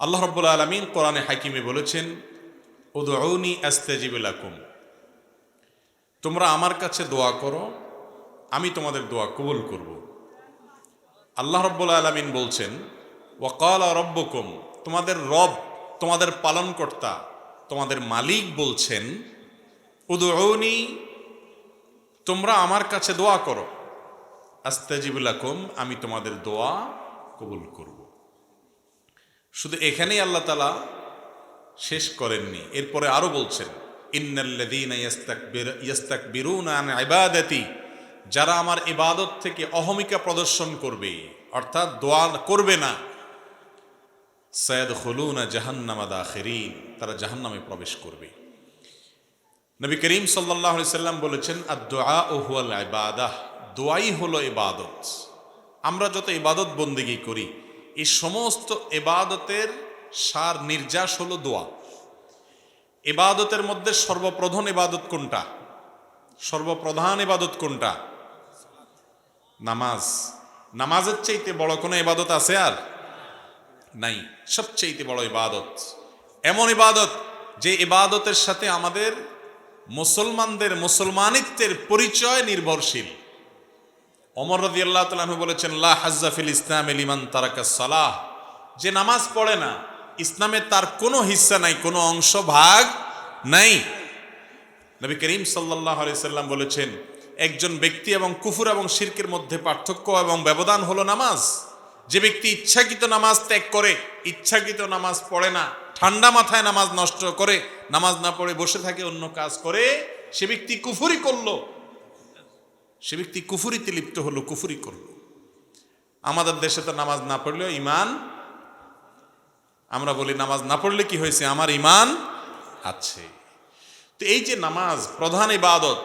আল্লাহ রাব্বুল আলামিন কোরআনে হাকিমে বলেছেন, উদউনি আস্তাজিব লাকুম, তোমরা আমার কাছে দোয়া করো, আমি তোমাদের দোয়া কবুল করব। আল্লাহ রাব্বুল আলামিন বলছেন, ওয়াকালা রব্বুকুম, তোমাদের রব, তোমাদের পালনকর্তা, তোমাদের মালিক বলছেন, উদউনি, তোমরা আমার কাছে দোয়া করো, আস্তাজিব লাকুম, আমি তোমাদের দোয়া কবুল করব। শুধু এখানেই আল্লাহ তাআলা শেষ করেননি, এরপরে আরো বলছেন, ইন্নাল্লাযীনা ইস্তাকবিরুনা আন ইবাদাতি, যারা আমার ইবাদত থেকে অহমিকা প্রদর্শন করবে, অর্থাৎ দোয়া করবে না, সায়াদখুলুনা জাহান্নামা দাখিরিন, তারা জাহান্নামে প্রবেশ করবে। নবী করিম সাল্লাল্লাহু আলাইহি সাল্লাম বলেছেন, আদ-দুআউ হুয়াল ইবাদাহ, দোয়াই হলো ইবাদত। আমরা যত ইবাদত বন্দেগী করি, এই সমস্ত ইবাদতের সার নির্যাস হলো দোয়া। ইবাদতের মধ্যে সর্বপ্রধান ইবাদত কোনটা? সর্বপ্রধান ইবাদত কোনটা? নামাজ। নামাজের চাইতে বড় কোনো ইবাদত আছে আর নাই। সবচাইতে বড় ইবাদত, এমন ইবাদত যে ইবাদতের সাথে আমাদের মুসলমানদের মুসলমানিত্বের পরিচয় নির্ভরশীল। ওমর রাদিয়াল্লাহু তাআলা আনহু বলেছেন, লা হাজ্জা ফিল ইসলামি লিমান তারাকাস সালাহ, যে নামাজ পড়ে না, ইসলামে তার কোনো হিস্সা নাই, কোনো অংশ ভাগ নাই। নবী করিম সাল্লাল্লাহু আলাইহি সাল্লাম বলেছেন, একজন ব্যক্তি এবং কুফর এবং শিরকের মধ্যে পার্থক্য এবং ব্যবধান হলো নামাজ। যে ব্যক্তি ইচ্ছাকৃত নামাজ ত্যাগ করে, ইচ্ছাকৃত নামাজ পড়ে না, ঠান্ডা মাথায় নামাজ নষ্ট করে, নামাজ না পড়ে বসে থাকে, অন্য কাজ করে, সে ব্যক্তি কুফরি করলো, সে ব্যক্তি কুফরিতে লিপ্ত হলো, কুফরি করলো। আমাদের দেশে তো নামাজ না পড়লেও ইমান, আমরা বলি নামাজ না পড়লে কি হয়েছে, আমার ইমান আছে। তো এই যে নামাজ প্রধান ইবাদত,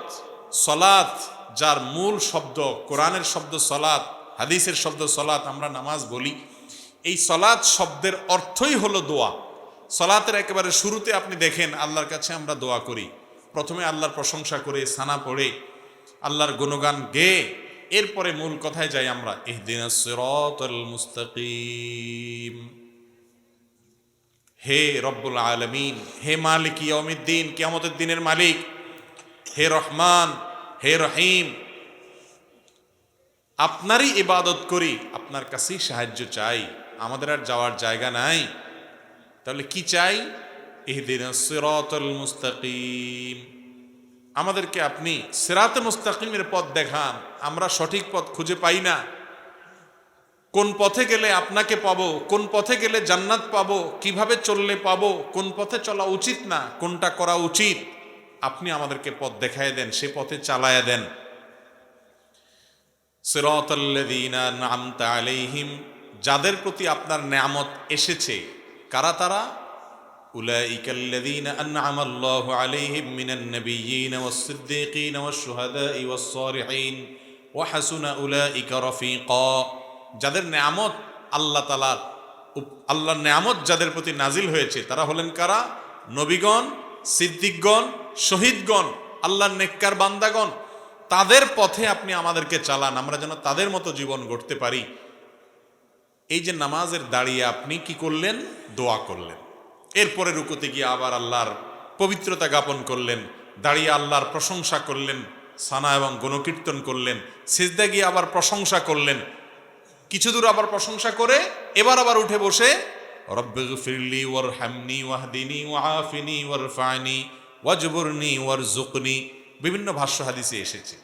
সলাত, যার মূল শব্দ কোরআনের শব্দ সলাত, হাদিসের শব্দ সলাত, আমরা নামাজ বলি। এই সলাত শব্দের অর্থই হলো দোয়া। সলাতের একেবারে শুরুতে আপনি দেখেন আল্লাহর কাছে আমরা দোয়া করি, প্রথমে আল্লাহর প্রশংসা করে, সানা পড়ে, আল্লাহর গুণগান গেয়ে, এরপরে মূল কথায় যাই আমরা, ইহদিনাস সিরাতাল মুস্তাকিম। হে রব্বুল আলামিন, হে মালিক ইয়াউমিদ্দিন, কিয়ামতের দিনের মালিক, হে রহমান, হে রহিম, আপনারই ইবাদত করি, আপনার কাছেই সাহায্য চাই, আমাদের আর যাওয়ার জায়গা নাই। তাহলে কি চাই? ইহদিনাস সিরাতাল মুস্তাকিম, আমাদেরকে আপনি সিরাতে মুস্তাকিমের পথ দেখান। আমরা সঠিক পথ খুঁজে পাই না, কোন পথে গেলে আপনাকে পাবো, কোন পথে গেলে জান্নাত পাবো, কিভাবে চললে পাবো, কোন পথে চলা উচিত না, কোনটা করা উচিত, আপনি আমাদেরকে পথ দেখায় দেন, সে পথে চালায়া দেন। সিরাতাল্লাযীনা আন'আমতা আলাইহিম, যাদের প্রতি আপনার নেয়ামত এসেছে, কারা তারা? উলাইকাল্লাযীনা আন'আমাল্লাহু আলাইহিম মিনান নাবিয়্যিনা ওয়াস-সিদ্দীকিনা ওয়াশ-শুহাদাই ওয়াস-সালিহিন ওয়া হাসুনা উলাইকা রাফীকা, যাদের নেয়ামত আল্লাহ তাআলার, আল্লাহর নেয়ামত যাদের প্রতি নাজিল হয়েছে, তারা হলেন কারা? নবীগণ, সিদ্দিকগণ, শহীদগণ, আল্লাহর নেককার বান্দাগণ। তাদের পথে আপনি আমাদেরকে চালান, আমরা যেন তাদের মতো জীবন গড়তে পারি। এই যে নামাজের দাঁড়িয়ে আপনি কি করলেন? দোয়া করলেন। এরপরে রুকুতে গিয়ে আবার আল্লাহর পবিত্রতা জ্ঞাপন করলেন, দাঁড়িয়ে আল্লাহর প্রশংসা করলেন, সানা এবং গুণকীর্তন করলেন, সিজদা গিয়ে আবার প্রশংসা করলেন, কিছু দূর আবার প্রশংসা করে এবার আবার উঠে বসে রব্বিগফিরলি ওয়ারহামনি ওয়াহদিনি ওয়াআফিনি ওয়ারফা'নি ওয়াজবুরনি ওয়ারযুকনি, বিভিন্ন ভাষ্য হাদিসে এসেছে,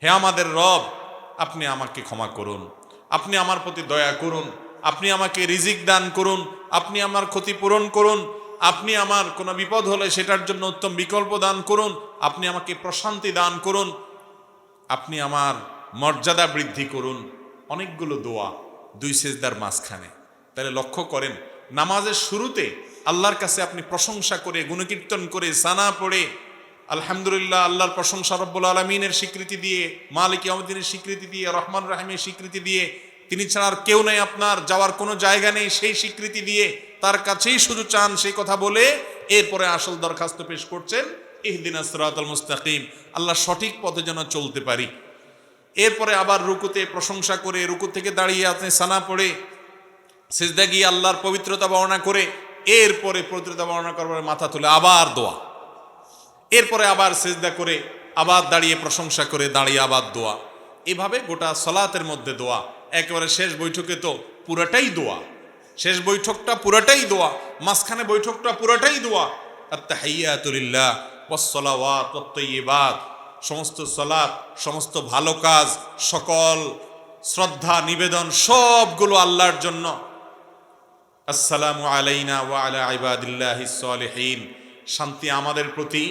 হে আমাদের রব, আপনি আমাকে ক্ষমা করুন, আপনি আমার প্রতি দয়া করুন, আপনি আমাকে রিজিক দান করুন, আপনি আমার ক্ষতিপূরণ করুন, আপনি আমার কোনো বিপদ হলে সেটার জন্য উত্তম বিকল্প দান করুন, আপনি আমাকে প্রশান্তি দান করুন, আপনি আমার মর্যাদা বৃদ্ধি করুন। অনেকগুলো দোয়া দুই সেজদার মাঝখানে। তাহলে লক্ষ্য করেন, নামাজের শুরুতে আল্লাহর কাছে আপনি প্রশংসা করে, গুণকীর্তন করে, সানা পড়ে, আলহামদুলিল্লাহ, আল্লাহর প্রশংসা, রব্বুল আলামিনের স্বীকৃতি দিয়ে, মালিক ইয়াউমিদ্দিনের স্বীকৃতি দিয়ে, রহমান রহিমের স্বীকৃতি দিয়ে, তিনি ছাড়া আর কেউ নেই, আপনার যাওয়ার কোনো জায়গা নেই, সেই স্বীকৃতি দিয়ে তার কাছেই শুধু চান, সেই কথা বলে এরপরে আসল দরখাস্ত পেশ করছেন, ইহদিনাস সিরাতাল মুস্তাকিম, আল্লাহ সঠিক পথে যেন চলতে পারি। এরপরে আবার রুকুতে প্রশংসা করে, রুকু থেকে দাঁড়িয়ে আপনি সানা পড়ে সিজদা গিয়ে আল্লাহর পবিত্রতা বর্ণনা করে এরপরে পবিত্রতা বর্ণনা করবার মাথা তুলে আবার দোয়া, এরপরে আবার সিজদা করে আবার দাঁড়িয়ে প্রশংসা করে দাঁড়িয়ে আবার দোয়া। এভাবে গোটা সালাতের মধ্যে দোয়া। একেবারে শেষ বৈঠকে তো পুরাটাই দোয়া, শেষ বৈঠকটা পুরাটাই দোয়া, মাঝখানে বৈঠকটা পুরাটাই দোয়া। আত-তাহিয়াতু লিল্লাহ ওয়াস-সালাওয়াত ওয়াত-তাইয়্যিবাত, সমস্ত সালাত, সমস্ত ভালো কাজ, সকল শ্রদ্ধা নিবেদন সবগুলো আল্লাহর জন্য। আসসালামু আলাইনা ওয়া আলা ইবাদিল্লাহিস সালিহিন, শান্তি আমাদের প্রতি,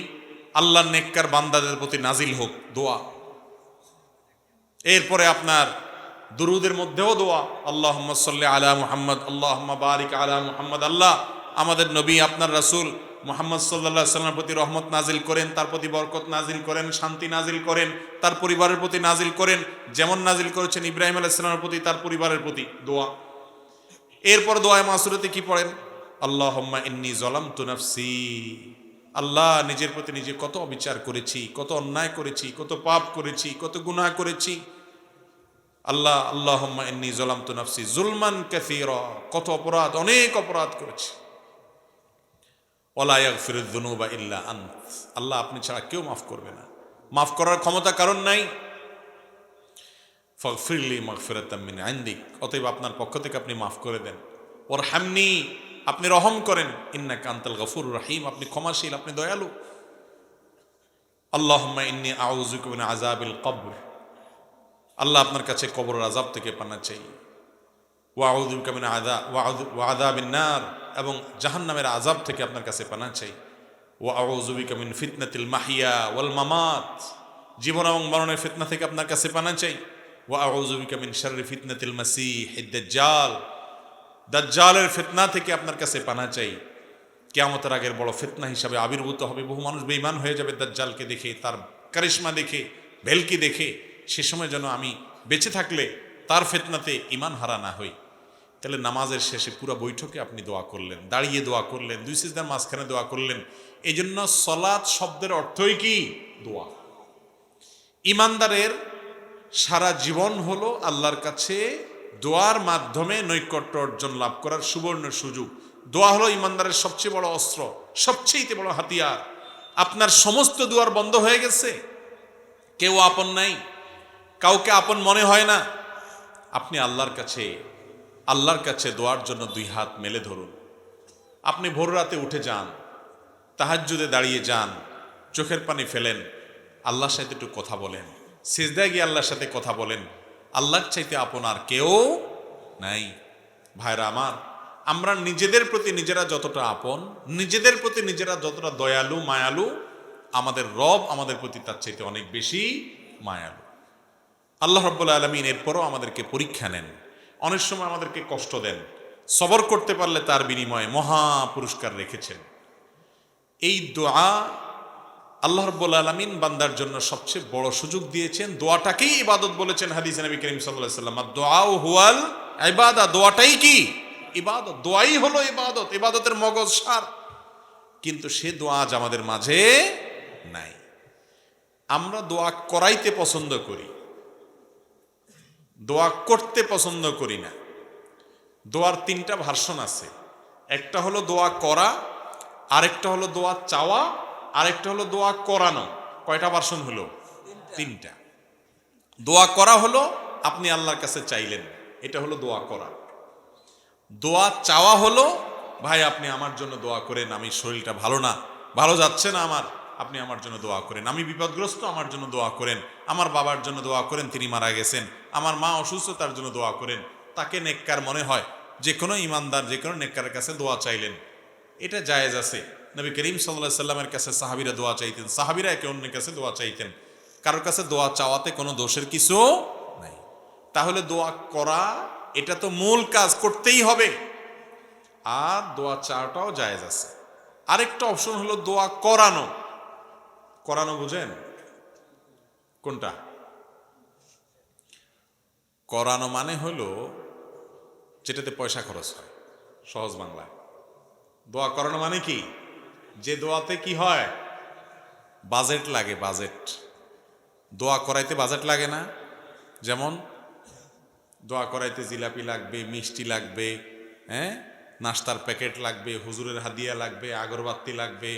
আল্লাহর নেককার বান্দাদের প্রতি নাজিল হোক, দোয়া। এরপরে আপনার দুরুদের মধ্যেও দোয়া, আল্লাহুম্মা সাল্লি আলা মুহাম্মদ, আল্লাহুম্মা বারিক আলা মুহাম্মদ। আল্লাহ আমাদের নবী আপনার রাসূল মুহাম্মদ সাল্লাল্লাহু আলাইহি ওয়াসাল্লামের প্রতি রহমত নাজিল করেন, তার প্রতি বরকত নাজিল করেন, শান্তি নাজিল করেন, তার পরিবারের প্রতি নাজিল করেন, যেমন নাজিল করেছেন ইব্রাহিম আলাইহিস সালামের প্রতি, তার পরিবারের প্রতি, দোয়া। এরপর দোয়ায়ে মাসুরাতে কি পড়েন? আল্লাহুম্মা ইন্নী যালামতু নাফসি, আল্লাহ নিজের প্রতি নিজে কত অবিচার করেছি, কত অন্যায় করেছি, কত পাপ করেছি, কত গুনাহ করেছি। আল্লাহ আল্লাহুম্মা ইন্নী যালামতু নাফসি যুলমান কাসীরা, কত অপরাধ, অনেক অপরাধ করেছি। ওয়ালা ইয়াগফিরুয যুনুবা ইল্লা আনত, আল্লাহ আপনি ছাড়া কেউ মাফ করবে না, মাফ করার ক্ষমতা কারণ নাই। ফাগফিরলি মাগফিরাতাম মিন ইনদিক, অতএব আপনার পক্ষ থেকে আপনি মাফ করে দেন। ওয়ারহামনি, আপনি রহম করেন। ইন্নাকা আনতাল গফুরুর রহিম, আপনি ক্ষমাশীল, আপনি দয়ালু। আল্লাহুম্মা ইন্নী আউযুকা মিন আযাবিল কবর, আল্লাহ আপনার কাছে কবরের আযাব থেকে পানা চাই। ওয়া আউযু বিকা মিন আযাবিন নার, এবং জাহান্নামের আযাব থেকে আপনার কাছে পানা চাই। ওয়া আউযু বিকা মিন ফিতনাতিল মাহইয়া ওয়াল মামাত, জীবন এবং মরণের ফিতনা থেকে আপনার কাছে পানা চাই। ওয়া আউযু বিকা মিন শাররি ফিতনাতিল মাসীহিদ দাজ্জাল, দাজ্জালের ফিতনা থেকে আপনার কাছে পানা চাই। কিয়ামতের আগের বড় ফিতনা হিসাবে আবির্ভূত হবে, বহু মানুষ বেঈমান হয়ে যাবে দাজ্জালকে দেখে, তার কারিশমা দেখে, ভেলকি দেখে। সে সময় যেন আমি বেঁচে থাকলে তার ফিতনাতে ঈমান হারা না হই। তাহলে নামাজের শেষে পুরো বৈঠকে আপনি দোয়া করলেন, দাঁড়িয়ে দোয়া করলেন, দুই সিজদার মাঝখানে দোয়া করলেন। এই জন্য সলাত শব্দের অর্থই কি? দোয়া। ঈমানদারের সারা জীবন হলো আল্লাহর কাছে দোয়ার মাধ্যমে নৈকট্য অর্জন লাভ করার সুবর্ণ সুযোগ। দোয়া হলো ঈমানদারের সবচেয়ে বড় অস্ত্র, সবচেয়ে বড় হাতিয়ার। আপনার সমস্ত দুয়ার বন্ধ হয়ে গেছে, কেউ আপন নাই, কাউকে আপন মনে হয় না, আপনি আল্লাহর কাছে দোয়ার জন্য দুই হাত মেলে ধরুন। আপনি ভোর রাতে উঠে যান, তাহাজ্জুদে দাঁড়িয়ে যান, চোখের পানি ফেলেন, আল্লাহর সাথে একটু কথা বলেন, সিজদায় গিয়ে আল্লাহর সাথে কথা বলেন। আল্লাহর চাইতে আপন আর কেউ নাই। ভাইরা আমার, আমরা নিজেদের প্রতি নিজেরা যতটা আপন, নিজেদের প্রতি নিজেরা যতটা দয়ালু মায়ালু, আমাদের রব আমাদের প্রতি তার চাইতে অনেক বেশি মায়ালু। আল্লাহ রাব্বুল আলামিন এরপরও আমাদেরকে পরীক্ষা নেন, অনেক সময় আমাদেরকে কষ্ট দেন। সবর করতে পারলে তার বিনিময়ে মহা পুরস্কার রেখেছেন। এই দোয়া আল্লাহ রাব্বুল আলামিন বান্দার জন্য সবচেয়ে বড় সুযোগ দিয়েছেন। দোয়াটাকেই ইবাদত বলেছেন হাদিসে নবী করিম সাল্লাল্লাহু আলাইহি ওয়াসাল্লাম, আদ-দুআউ হুয়াল ইবাদা, দোয়াটাই কি? ইবাদত। দোয়াই হলো ইবাদত, ইবাদতের মগজ সার। কিন্তু সে দোয়া আজ আমাদের মাঝে নাই। আমরা দোয়া করাইতে পছন্দ করি, দোয়া করতে পছন্দ করি না। দোয়ার তিনটা ভার্সন আছে, একটা হলো দোয়া করা, আরেকটা হলো দোয়া চাওয়া, আরেকটা হলো দোয়া করানো। কয়টা ভার্সন হলো? তিনটা। দোয়া করা হলো আপনি আল্লাহর কাছে চাইলেন, এটা হলো দোয়া করা। দোয়া চাওয়া হলো, ভাই আপনি আমার জন্য দোয়া করেন, আমি শরীরটা ভালো না, ভালো যাচ্ছে না আমার, আপনি আমার জন্য দোয়া করেন। আমি বিপদগ্রস্ত, আমার জন্য দোয়া করেন। আমার বাবার জন্য দোয়া করেন, তিনি মারা গেছেন। আমার মা অসুস্থ, তার জন্য দোয়া করেন। তাকে নেককার মনে হয়, যে কোনো ইমানদার যে কোনো নেককারের কাছে দোয়া চাইলেন, এটা জায়েজ আছে। নবী করিম সাল্লাল্লাহু আলাইহি সাল্লামের কাছে সাহাবীরা দোয়া চাইতেন, সাহাবীরা একে অন্যের কাছে দোয়া চাইতেন। কারোর কাছে দোয়া চাওয়াতে কোনো দোষের কিছু নাই। তাহলে দোয়া করা এটা তো মূল কাজ, করতেই হবে। আর দোয়া চাওয়াটাও জায়েজ আছে। আরেকটা অপশন হলো দোয়া করানো। করানো বুঝেন কোনটা? করানো মানে হলো যেটাতে পয়সা খরচ হয়, সহজ বাংলায়। দোয়া করানো মানে কি? যে দোয়াতে কি হয়? বাজেট লাগে, বাজেট। দোয়া করাইতে বাজেট লাগে না? যেমন দোয়া করাইতে জিলাপি লাগবে, মিষ্টি লাগবে, হ্যাঁ, নাস্তার প্যাকেট লাগবে, হুজুরের হাদিয়া লাগবে, আগরবাতি লাগবে,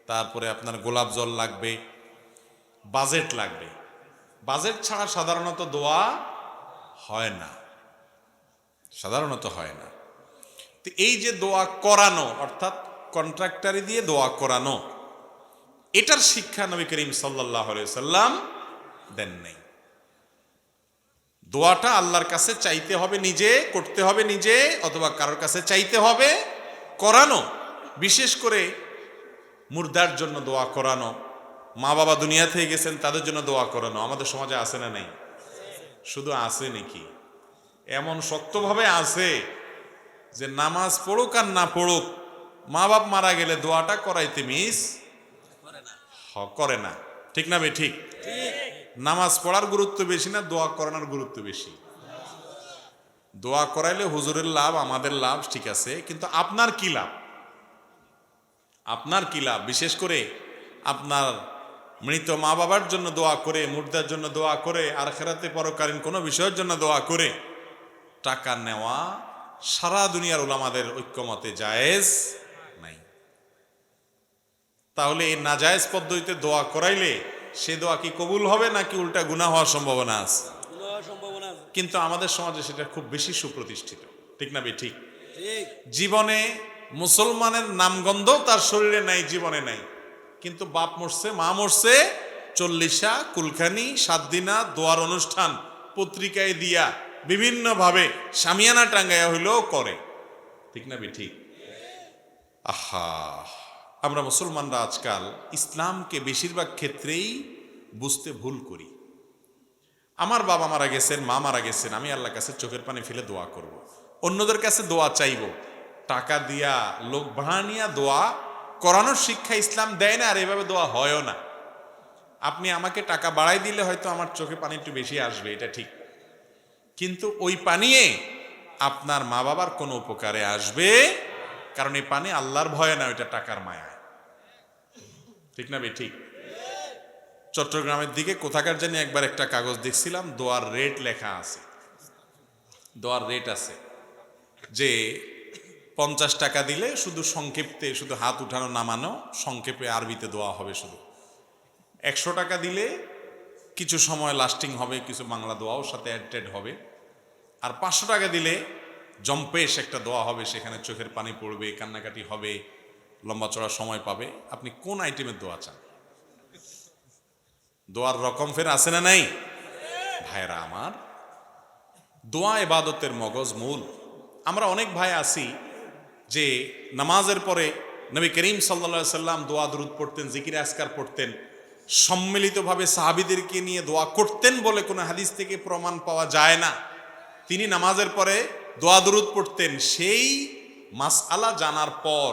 তারপরে আপনার গোলাপ জল লাগবে, বাজেট লাগবে। বাজেট ছাড়া সাধারণত দোয়া হয় না, সাধারণত হয় না। তো এই যে দোয়া করানো, অর্থাৎ কন্ট্রাক্টারি দিয়ে দোয়া করানো, এটার শিক্ষা নবী করিম সাল্লাল্লাহু আলাইহি সাল্লাম দেন নাই। দোয়াটা আল্লাহর কাছে চাইতে হবে নিজে, করতে হবে নিজে, অথবা কারোর কাছে চাইতে হবে, করানো। বিশেষ করে মুর্দার জন্য দোয়া করানো, মা বাবা দুনিয়া থেকে গেছেন তাদের জন্য দোয়া করানো আমাদের সমাজে আছে না নেই? শুধু আছে নাকি, এমন শক্তভাবে আছে যে নামাজ পড়ুক আর না পড়ুক, মা বাপ মারা গেলে দোয়াটা করাইতে মিস করে না। ঠিক না বে ঠিক? নামাজ পড়ার গুরুত্ব বেশি না দোয়া করানোর গুরুত্ব বেশি? দোয়া করাইলে হুজুরের লাভ, আমাদের লাভ, ঠিক আছে, কিন্তু আপনার কি লাভ? আপনার কি লাভ? বিশেষ করে আপনার মৃত মা বাবার জন্য দোয়া করে, মুর্দার জন্য দোয়া করে, আখিরাতে পরকালীন কোনো বিষয়ের জন্য দোয়া করে টাকা নেওয়া সারা দুনিয়ার উলামাদের ঐক্যমতে জায়েজ নাই। তাহলে এই নাজায়েজ পদ্ধতিতে দোয়া করাইলে সে দোয়া কি কবুল হবে নাকি উল্টা গুনাহ হওয়ার সম্ভাবনা আছে? কিন্তু আমাদের সমাজে সেটা খুব বেশি সুপ্রতিষ্ঠিত। ঠিক না বে ঠিক? জীবনে মুসলমানের নামগন্ধ তার শরীরে নাই, জীবনে নাই, কিন্তু বাপ মরছে, মা মরছে, চল্লিশা, কুলখানি, 7 দিনা, দোয়ার অনুষ্ঠান পত্রিকায় দিয়া বিভিন্নভাবে শামিয়ানা টাঙ্গাইয়া হইলেও করে। ঠিক না বে ঠিক? আহা, আমরা মুসলমানরা আজকাল ইসলামকে বেশিরভাগ ক্ষেত্রেই বুঝতে ভুল করি। আমার বাবা মারা গেছেন, মা মারা গেছেন, আমি আল্লাহর কাছে চোখের পানি ফেলে দোয়া করব। অন্যদের কাছে দোয়া চাইব, টাকা দিয়া, লোক ভাড়া নিয়ে দোয়া করানোর শিক্ষা ইসলাম দেয় না, আর এভাবে দোয়া হয়ও না। আপনি আমাকে টাকা বাড়াই দিলে হয়তো আমার চোখে পানি একটু বেশি আসবে, এটা ঠিক, কিন্তু ওই পানিয়ে আপনার মা বাবার কোনো উপকারে আসবে? কারণ এই পানি আল্লাহর ভয়ে না, ওইটা টাকার মায়া। ঠিক না বে ঠিক? চট্টগ্রামের দিকে কোথাকার জানি একবার একটা কাগজ দেখছিলাম, দোয়ার রেট লেখা আছে, দোয়ার রেট আছে যে 50 টাকা দিলে শুধু সংক্ষেপে, শুধু হাত উঠানো নামানো, সংক্ষেপে আরবিতে দোয়া হবে শুধু। 100 টাকা দিলে কিছু সময় লাস্টিং হবে, কিছু বাংলা দোয়াও সাথে অ্যাড হবে। আর 500 টাকা দিলে জম্পেশ একটা দোয়া হবে, সেখানে চোখের পানি পড়বে, কান্নাকাটি হবে, লম্বা চড়া সময় পাবে। আপনি কোন আইটেমের দোয়া চান? দোয়ার রকম ফের আছে না নাই? ভাইরা আমার, দোয়া ইবাদতের মগজ মূল। আমরা অনেক ভাই আছি যে নামাজের পরে নবী করিম সাল্লাল্লাহু আলাইহি সাল্লাম দোয়া দুরূদ পড়তেন, জিকির আজকার পড়তেন, সম্মিলিতভাবে সাহাবীদেরকে নিয়ে দোয়া করতেন বলে কোনো হাদিস থেকে প্রমাণ পাওয়া যায় না। তিনি নামাজের পরে দোয়া দুরূদ পড়তেন। সেই মাসআলা জানার পর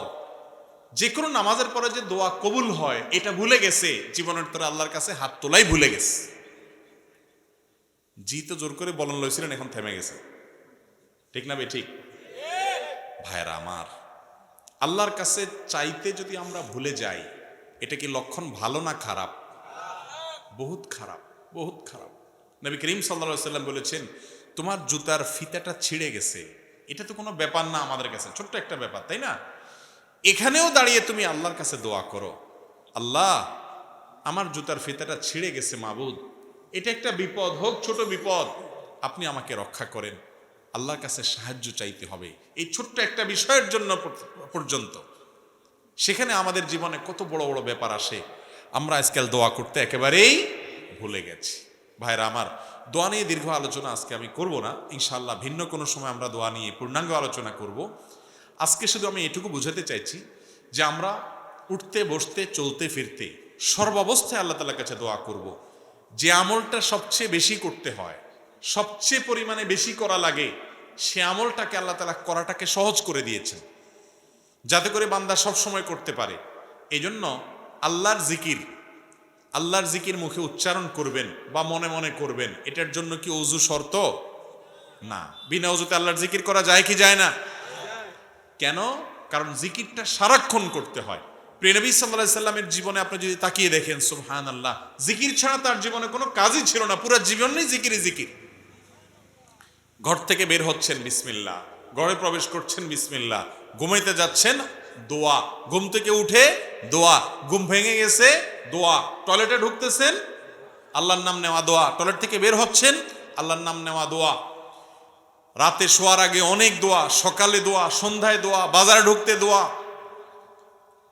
যে কোনো নামাজের পরে যে দোয়া কবুল হয় এটা ভুলে গেছে, জীবনের তোরে আল্লাহর কাছে হাত তোলাই ভুলে গেছে। জি তো জোর করে বলন লইছিলেন, এখন থেমে গেছে। ঠিক না বে ঠিক? ভাইরা আমার, আল্লাহর কাছে চাইতে যদি আমরা ভুলে যাই, এটা কি লক্ষণ ভালো না খারাপ? বহুত খারাপ, বহুত খারাপ। নবী করিম সাল্লাল্লাহু আলাইহি সাল্লাম বলেছেন, তোমার জুতার ফিতাটা ছিঁড়ে গেছে, এটা তো কোনো ব্যাপার না আমাদের কাছে, ছোট্ট একটা ব্যাপার, তাই না? এখানেও দাঁড়িয়ে তুমি আল্লাহর কাছে দোয়া করো, আল্লাহ আমার জুতার ফিতাটা ছিঁড়ে গেছে মাবুদ, এটা একটা বিপদ, হোক ছোট বিপদ, আপনি আমাকে রক্ষা করেন। আল্লাহর কাছে সাহায্য চাইতে হবে এই ছোট্ট একটা বিষয়ের জন্য পর্যন্ত। সেখানে আমাদের জীবনে কত বড় বড় ব্যাপার আসে, আমরা আজকাল দোয়া করতে একেবারেই ভুলে গেছি। ভাইরা আমার, দোয়া নিয়ে দীর্ঘ আলোচনা আজকে আমি করব না, ইনশাআল্লাহ ভিন্ন কোনো সময় আমরা দোয়া নিয়ে পূর্ণাঙ্গ আলোচনা করব। আজকে শুধু আমি এটুকু বোঝাতে চাইছি যে আমরা উঠতে বসতে চলতে ফিরতে সর্বাবস্থায় আল্লাহ তাআলার কাছে দোয়া করব। যে আমলটা সবচেয়ে বেশি করতে হয়, সবচেয়ে পরিমাণে বেশি করা লাগে, সে আমলটাকে আল্লাহ তাআলা করাটাকে সহজ করে দিয়েছেন, যাতে করে বান্দা সব সময় করতে পারে। এই জন্য আল্লাহর জিকির মুখে উচ্চারণ করবেন বা মনে মনে করবেন, এটার জন্য কি ওযু শর্ত? না। বিনা ওযুতে আল্লাহর জিকির করা যায় কি যায় না? কেন? কারণ জিকিরটা সারাক্ষণ করতে হয়। প্রিয় নবী সাল্লাল্লাহু আলাইহি সাল্লামের জীবনে আপনি যদি তাকিয়ে দেখেন, সুবহানাল্লাহ, জিকির ছাড়া তার জীবনে কোনো কাজই ছিল না, পুরো জীবনই জিকিরই জিকির। ঘর থেকে বের হচ্ছেন বিসমিল্লাহ, ঘরে প্রবেশ করছেন বিসমিল্লাহ, ঘুমাইতে যাচ্ছেন দোয়া, ঘুম থেকে উঠে দোয়া, ঘুম ভেঙে গেছে দোয়া, টয়লেটে ঢুকতেছেন আল্লাহর নাম নেওয়া দোয়া, টয়লেট থেকে বের হচ্ছেন আল্লাহর নাম নেওয়া দোয়া, রাতে শোয়ার আগে অনেক দোয়া, সকালে দোয়া, সন্ধ্যায় দোয়া, বাজারে ঢুকতে দোয়া।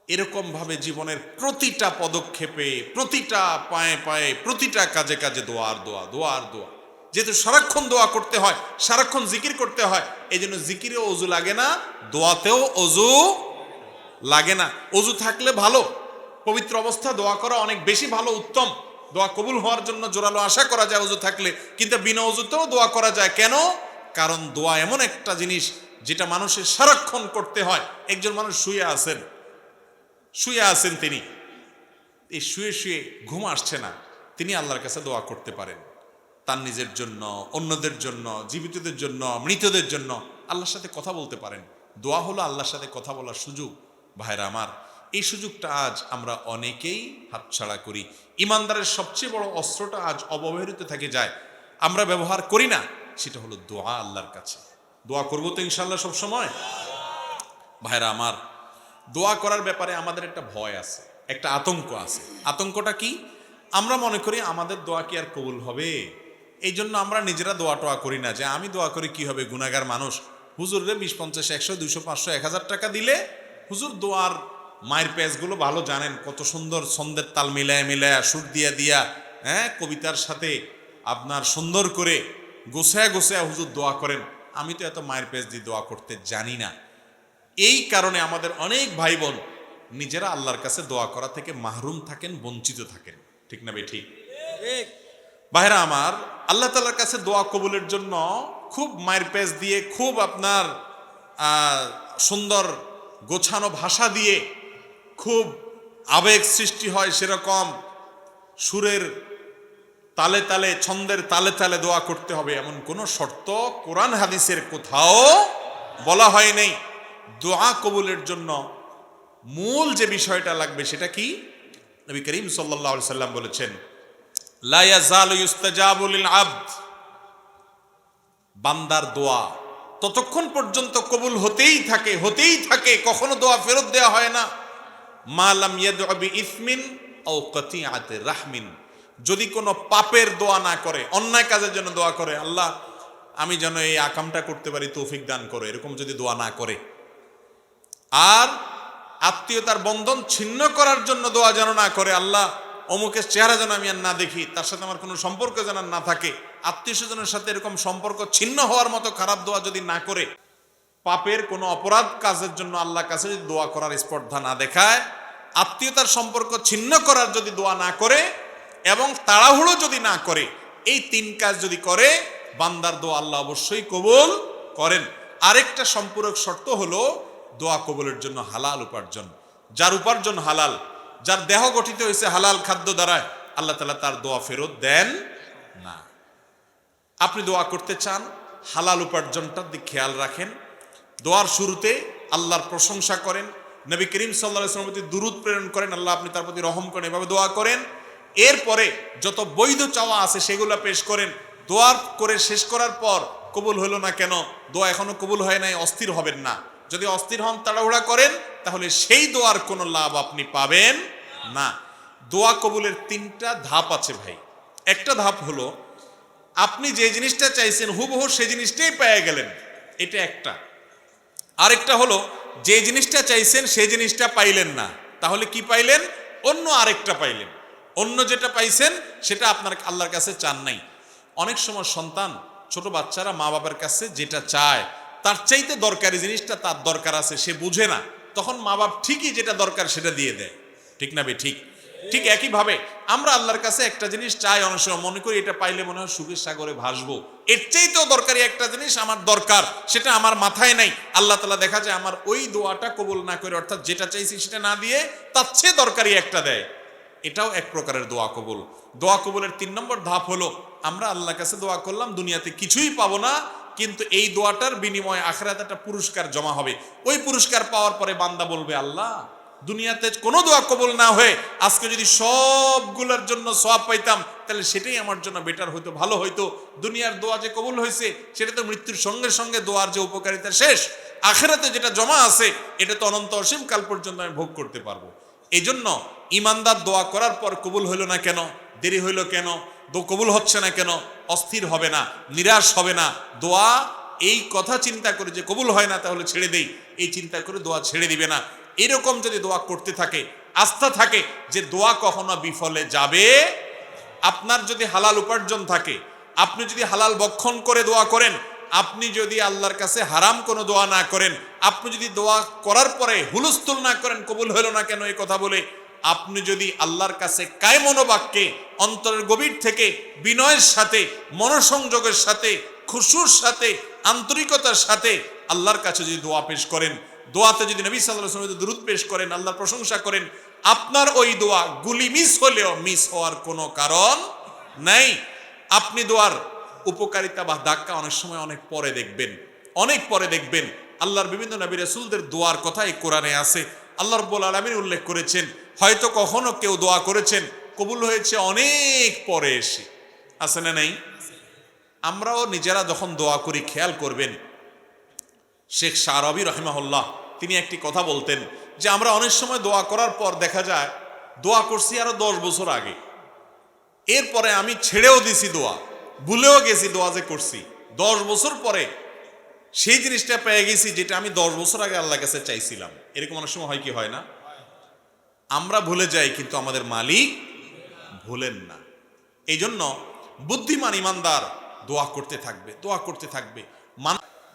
এরকম ভাবে জীবনের প্রতিটা পদক্ষেপে, প্রতিটা পায়ে পায়ে, প্রতিটা কাজে কাজে দোয়া আর দোয়া, দোয়া আর দোয়া। যেহেতু সারাক্ষণ দোয়া করতে হয়, সারাক্ষণ জিকির করতে হয়, এই জন্য জিকিরেও অজু লাগে না, দোয়াতেও অজু লাগে না। অজু থাকলে ভালো, পবিত্র অবস্থা দোয়া করা অনেক বেশি ভালো, উত্তম। দোয়া কবুল হওয়ার জন্য জোরালো আশা করা যায় অজু থাকলে, কিন্তু বিনা অজুতেও দোয়া করা যায়। কেন? কারণ দোয়া এমন একটা জিনিস যেটা মানুষের সারাক্ষণ করতে হয়। একজন মানুষ শুয়ে আছেন, তিনি এই শুয়ে শুয়ে ঘুম আসছে না, তিনি আল্লাহর কাছে দোয়া করতে পারেন, তার নিজের জন্য, অন্যদের জন্য, জীবিতদের জন্য, মৃতদের জন্য আল্লাহর সাথে কথা বলতে পারেন। দোয়া হলো আল্লাহর সাথে কথা বলার সুযোগ। ভাইরা আমার, এই সুযোগটা আজ আমরা অনেকেই হাতছাড়া করি। ইমানদারের সবচেয়ে বড় অস্ত্রটা আজ অবহেলিত থেকে যায়, আমরা ব্যবহার করি না, সেটা হলো দোয়া। আল্লাহর কাছে দোয়া করবো তো ইনশাল্লাহ সব সময়। ভাইরা আমার, দোয়া করার ব্যাপারে আমাদের একটা ভয় আছে, একটা আতঙ্ক আছে। আতঙ্কটা কি? আমরা মনে করি আমাদের দোয়া কি আর কবুল হবে, এই জন্য আমরা নিজেরা দোয়া টোয়া করি না, যে আমি দোয়া করি কি হবে, গুনাহগার মানুষ, হুজুরে 20, 50, 100, 200, 500, 1000 টাকা দিলে হুজুর দোয়ার মায়ের পেজগুলো ভালো জানেন, কত সুন্দর ছন্দের তাল মিলায় মিলায়, সুর দিয়া দিয়া, হ্যাঁ, কবিতার সাথে আপনার সুন্দর করে গোছায়া গোছায়া হুজুর দোয়া করেন। আমি তো এত মায়ের পেজ দিয়ে দোয়া করতে জানি না। এই কারণে আমাদের অনেক ভাই বোন নিজেরা আল্লাহর কাছে দোয়া করা থেকে মাহরুম থাকেন, বঞ্চিত থাকেন। ঠিক না বেঠিক? ভাইরা আমার, আল্লাহ তাআলার কাছে দোয়া কবুলের জন্য খুব মায়ের পেজ দিয়ে, খুব আপনার সুন্দর গোছানো ভাষা দিয়ে, খুব আবেগ সৃষ্টি হয় সেরকম সুরের তালে তালে, ছন্দের তালে তালে দোয়া করতে হবে, এমন কোন শর্ত কোরআন হাদিসের কোথাও বলা হয় নাই। দোয়া কবুলের জন্য মূল যে বিষয়টা লাগবে সেটা কি? নবী করিম সাল্লাল্লাহু আলাইহি সাল্লাম বলেছেন, লা ইয়াজালু ইস্তাজাবু লিল আবদ, বান্দার দোয়া ততক্ষণ পর্যন্ত কবুল হতেই থাকে, কখনো দোয়া ফেরত দেওয়া হয় না। মা লাম ইয়াদউ বিইসমিন আও কাতিআতি রাহমিন, যদি কোনো পাপের দোয়া না করে, অন্যায় কাজের জন্য দোয়া করে, আল্লাহ আমি যেন এই আকামটা করতে পারি তৌফিক দান করো, এরকম যদি দোয়া না করে, আর আত্মীয়তার বন্ধন ছিন্ন করার জন্য দোয়া যেন না করে, আল্লাহ অমুকের চেহারা যেন আমি আর না দেখি, তার সাথে আমার কোনো সম্পর্ক যেন না থাকে, আত্মীয় স্বজনের সাথে এরকম সম্পর্ক ছিন্ন হওয়ার মতো খারাপ দোয়া যদি না করে, পাপের কোনো অপরাধ কাজের জন্য আল্লাহর কাছে যদি দোয়া করার স্পর্ধা না দেখায়, আত্মীয়তার সম্পর্ক ছিন্ন করার যদি দোয়া না করে, এবং তাড়াহুড়ো যদি না করে, এই 3 কাজ যদি করে, বান্দার দোয়া আল্লাহ অবশ্যই কবুল করেন। আরেকটা সম্পূরক শর্ত হলো দোয়া কবুলের জন্য হালাল উপার্জন। যার উপার্জন হালাল, যার দেহ গঠিত হয়েছে হালাল খাদ্য দ্বারা, আল্লাহ তাআলা তার দোয়া ফেরত দেন না। আপনি দোয়া করতে চান, হালাল উপার্জনটার দিকে খেয়াল রাখেন। দোয়ার শুরুতে আল্লাহর প্রশংসা করেন, নবী করিম সাল্লাল্লাহু আলাইহি ওয়াসাল্লামের প্রতি দুরূদ প্রেরণ করেন, আল্লাহ আপনি তার প্রতি রহম করেন, এভাবে দোয়া করেন। এরপরে যত বৈধ চাওয়া আছে সেগুলো পেশ করেন। দোয়া করে শেষ করার পর কবুল হলো না কেন, দোয়া এখনো কবুল হয় নাই, অস্থির হবেন না। যদি অস্থির হন, তাড়াহুড়া করেন, তাহলে সেই দোয়ার কোনো লাভ আপনি পাবেন না। দোয়া কবুলের 3টা ধাপ আছে ভাই। একটা ধাপ হলো আপনি যে জিনিসটা চাইছেন হুবহু সেই জিনিসটাই পেয়ে গেলেন, এটা একটা। আরেকটা হলো যে জিনিসটা চাইছেন সেই জিনিসটা পাইলেন না, তাহলে কি পাইলেন? অন্য আরেকটা পাইলেন। অন্য যেটা পাইছেন সেটা আপনার আল্লাহর কাছে চান নাই। অনেক সময় সন্তান, ছোট বাচ্চারা মা বাবার কাছে যেটা চায় তার চাইতে দরকারি জিনিসটা তার দরকার আছে, সে বুঝে না, তখন মা বাপ ঠিকই যেটা দরকার সেটা দিয়ে দেয়। ঠিক না বে ঠিক? ঠিক একইভাবে আমরা আল্লাহর কাছে একটা জিনিস চাই, অনেক সময় মনে করি এটা পাইলে মনে হয় সুখের সাগরে ভাসবো, এর চাইতেও দরকারি একটা জিনিস আমার দরকার, সেটা আমার মাথায় নাই। আল্লাহ তাআলা দেখা যায় আমার ওই দোয়াটা কবুল না করে, অর্থাৎ যেটা চাইছি সেটা না দিয়ে তার চেয়ে দরকারি একটা দেয়। এটাও এক প্রকারের দোয়া কবুল। দোয়া কবুলের 3 নম্বর ধাপ হলো আমরা আল্লাহর কাছে দোয়া করলাম, দুনিয়াতে কিছুই পাবো না, কিন্তু এই দোয়াটার বিনিময়ে আখিরাতে একটা পুরস্কার জমা হবে। ওই পুরস্কার পাওয়ার পরে বান্দা বলবে, আল্লাহ দুনিয়াতে কোনো দোয়া কবুল না হয়ে আজকে যদি সবগুলোর জন্য সওয়াব পাইতাম তাহলে সেটাই আমার জন্য বেটার হইতো, ভালো হইতো। দুনিয়ার দোয়া যে কবুল হয়েছে সেটা তো মৃত্যুর সঙ্গে সঙ্গে দোয়ার যে উপকারিতা শেষ, আখিরাতে যেটা জমা আছে এটা তো অনন্ত অসীম কাল পর্যন্ত আমি ভোগ করতে পারবো। এই জন্য ইমানদার দোয়া করার পর কবুল হইল না কেন, দেরি হইল কেন, কবুল হচ্ছে না কেন, অস্থির হবে না, নিরাশ হবে না। দোয়া এই কথা চিন্তা করে যে কবুল হয় না তাহলে ছেড়ে দেই, এই চিন্তা করে দোয়া ছেড়ে দিবে না। এরকম যদি দোয়া করতে থাকে, আস্থা থাকে যে দোয়া কখনো বিফলে যাবে। আপনার যদি হালাল উপার্জন থাকে, আপনি যদি হালাল বক্ষণ করে দোয়া করেন, আপনি যদি আল্লাহর কাছে হারাম কোনো দোয়া না করেন, আপনি যদি দোয়া করার পরে হুলস্থুল না করেন কবুল হলো না কেন এই কথা বলে, আপনি যদি আল্লাহর কাছে কায় মনোবাক্যে অন্তরের গভীর থেকে বিনয়ের সাথে, মনোসংযোগের সাথে, খুশুর সাথে, আন্তরিকতার সাথে আল্লাহর কাছে যদি দোয়া পেশ করেন, দোয়াতে যদি নবী সাল্লাল্লাহু আলাইহি ওয়াসাল্লাম দুরূদ পেশ করেন, আল্লাহর প্রশংসা করেন, আপনার ওই দোয়া গুলি মিস হলেও মিস হওয়ার কোনো কারণ নাই। আপনি দোয়ার উপকারিতা বা ধাক্কা অনেক সময় অনেক পরে দেখবেন, অনেক পরে দেখবেন। আল্লাহর বিভিন্ন নবী রাসূলদের দোয়ার কথাই কোরআনে আছে। আল্লাহ রাব্বুল আলামিন উল্লেখ করেছেন, হয়তো কখনো কেউ দোয়া করেছেন কবুল হয়েছে অনেক পরে এসে, আছে না নাই? আমরাও নিজেরা যখন দোয়া করি খেয়াল করবেন, শেখ শাহরবি রহিমাহুল্লাহ তিনি একটি কথা বলতেন যে আমরা অনেক সময় দোয়া করার পর দেখা যায় দোয়া করছি আরো 10 বছর আগে, এরপরে আমি ছেড়েও দিছি দোয়া, ভুলেও গেছি দোয়া যে করছি, 10 বছর পরে সেই জিনিসটা পেয়ে গেছি যেটা আমি 10 বছর আগে আল্লাহর কাছে চাইছিলাম। এরকম অনেক সময় হয় কি হয় না? আমরা ভুলে যাই কিন্তু আমাদের মালিক ভুলেন না। এই জন্য বুদ্ধিমান ইমানদার দোয়া করতে থাকবে, দোয়া করতে থাকবে।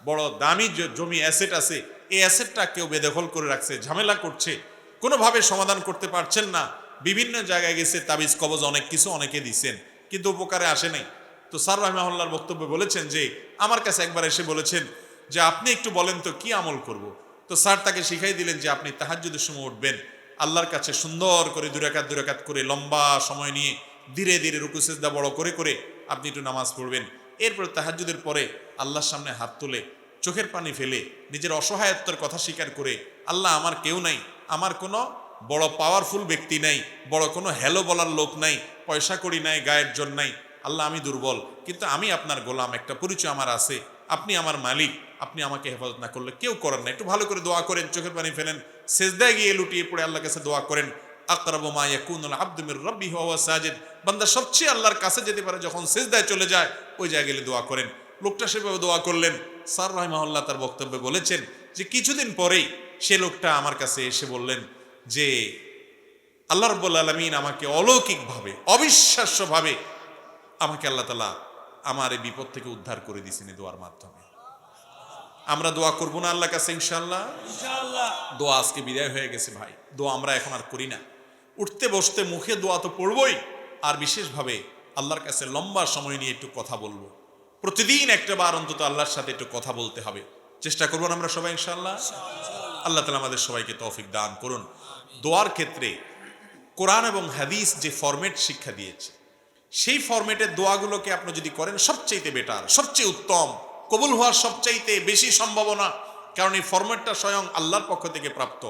বড় দামি জমি অ্যাসেট আছে, এই অ্যাসেটটা কেউ বেদখল করে রাখছে, ঝামেলা করছে, কোনোভাবে সমাধান করতে পারছেন না, বিভিন্ন জায়গায় গেছে, তাবিজ কবজ অনেক কিছু অনেকে দিচ্ছেন কিন্তু উপকারে আসে নাই। তো স্যার রাহিমাহুল্লাহর বক্তব্যে বলেছেন যে আমার কাছে একবার এসে বলেছেন যে আপনি একটু বলেন তো কি আমল করব। তো স্যার তাকে শিখাই দিলেন যে আপনি তাহাজ্জুদের সময় উঠবেন, আল্লাহর কাছে সুন্দর করে দুই রাকাত করে লম্বা সময় নিয়ে ধীরে ধীরে রুকু সিজদা বড় করে করে আপনি একটু নামাজ পড়বেন। এরপর তাহাজ্জুদের পরে আল্লাহর সামনে হাত তুলে চোখের পানি ফেলে নিজের অসহায়ত্বের কথা স্বীকার করে, আল্লাহ আমার কেউ নাই, আমার কোনো বড় পাওয়ারফুল ব্যক্তি নাই, বড় কোনো হ্যালো বলার লোক নাই, পয়সা কড়ি নাই, গায়ের জোর নাই, আল্লাহ আমি দুর্বল, কিন্তু আমি আপনার গোলাম, একটা পরিচয় আমার আছে, আপনি আমার মালিক, আপনি আমাকে হেফাজত না করলে কেউ করেন না। একটু ভালো করে দোয়া করেন, চোখের পানি ফেলেন, সেজদায় গিয়ে লুটিয়ে পড়ে আল্লাহর কাছে দোয়া করেন। আকরাবু মা ইয়াকুনুল আবদু মির রাব্বিহি ওয়া হুয়া সাজিদ, বান্দা সবচেয়ে আল্লাহর কাছে যেতে পারে যখন সেজদায় চলে যায়, ওই জায়গায় গেলে দোয়া করেন। লোকটা সেভাবে দোয়া করলেন। স্যার রাহিমাহুল্লাহ তার বক্তব্যে বলেছেন যে কিছুদিন পরেই সে লোকটা আমার কাছে এসে বললেন যে আল্লাহ রাব্বুল আলামিন আমাকে অলৌকিকভাবে, অবিশ্বাস্যভাবে আমাকে আল্লাহ তাআলা আমার এই বিপদ থেকে উদ্ধার করে দিয়েছেন এই দোয়ার মাধ্যমে। আমরা দোয়া করবো না আল্লাহর কাছে ইনশাআল্লাহ? ইনশাআল্লাহ। দোয়া আজকে বিদায় হয়ে গেছে ভাই, দোয়া আমরা এখন আর করি না। উঠতে বসতে মুখে দোয়া তো পড়বই, আর বিশেষভাবে আল্লাহর কাছে লম্বা সময় নিয়ে একটু কথা বলবো। প্রতিদিন একটা বার অন্তত আল্লাহর সাথে একটু কথা বলতে হবে, চেষ্টা করবো না আমরা সবাই ইনশাআল্লাহ? আল্লাহ তাআলা আমাদের সবাইকে তৌফিক দান করুন। দোয়ার ক্ষেত্রে কোরআন এবং হাদিস যে ফরম্যাট শিক্ষা দিয়েছে, সেই ফরম্যাটের দোয়াগুলোকে আপনি যদি করেন সবচাইতে বেটার, সবচেয়ে উত্তম, কবুল হওয়ার সবচাইতে বেশি সম্ভাবনা। কারণ এই ফরম্যাটটা স্বয়ং আল্লাহর পক্ষ থেকে প্রাপ্ত,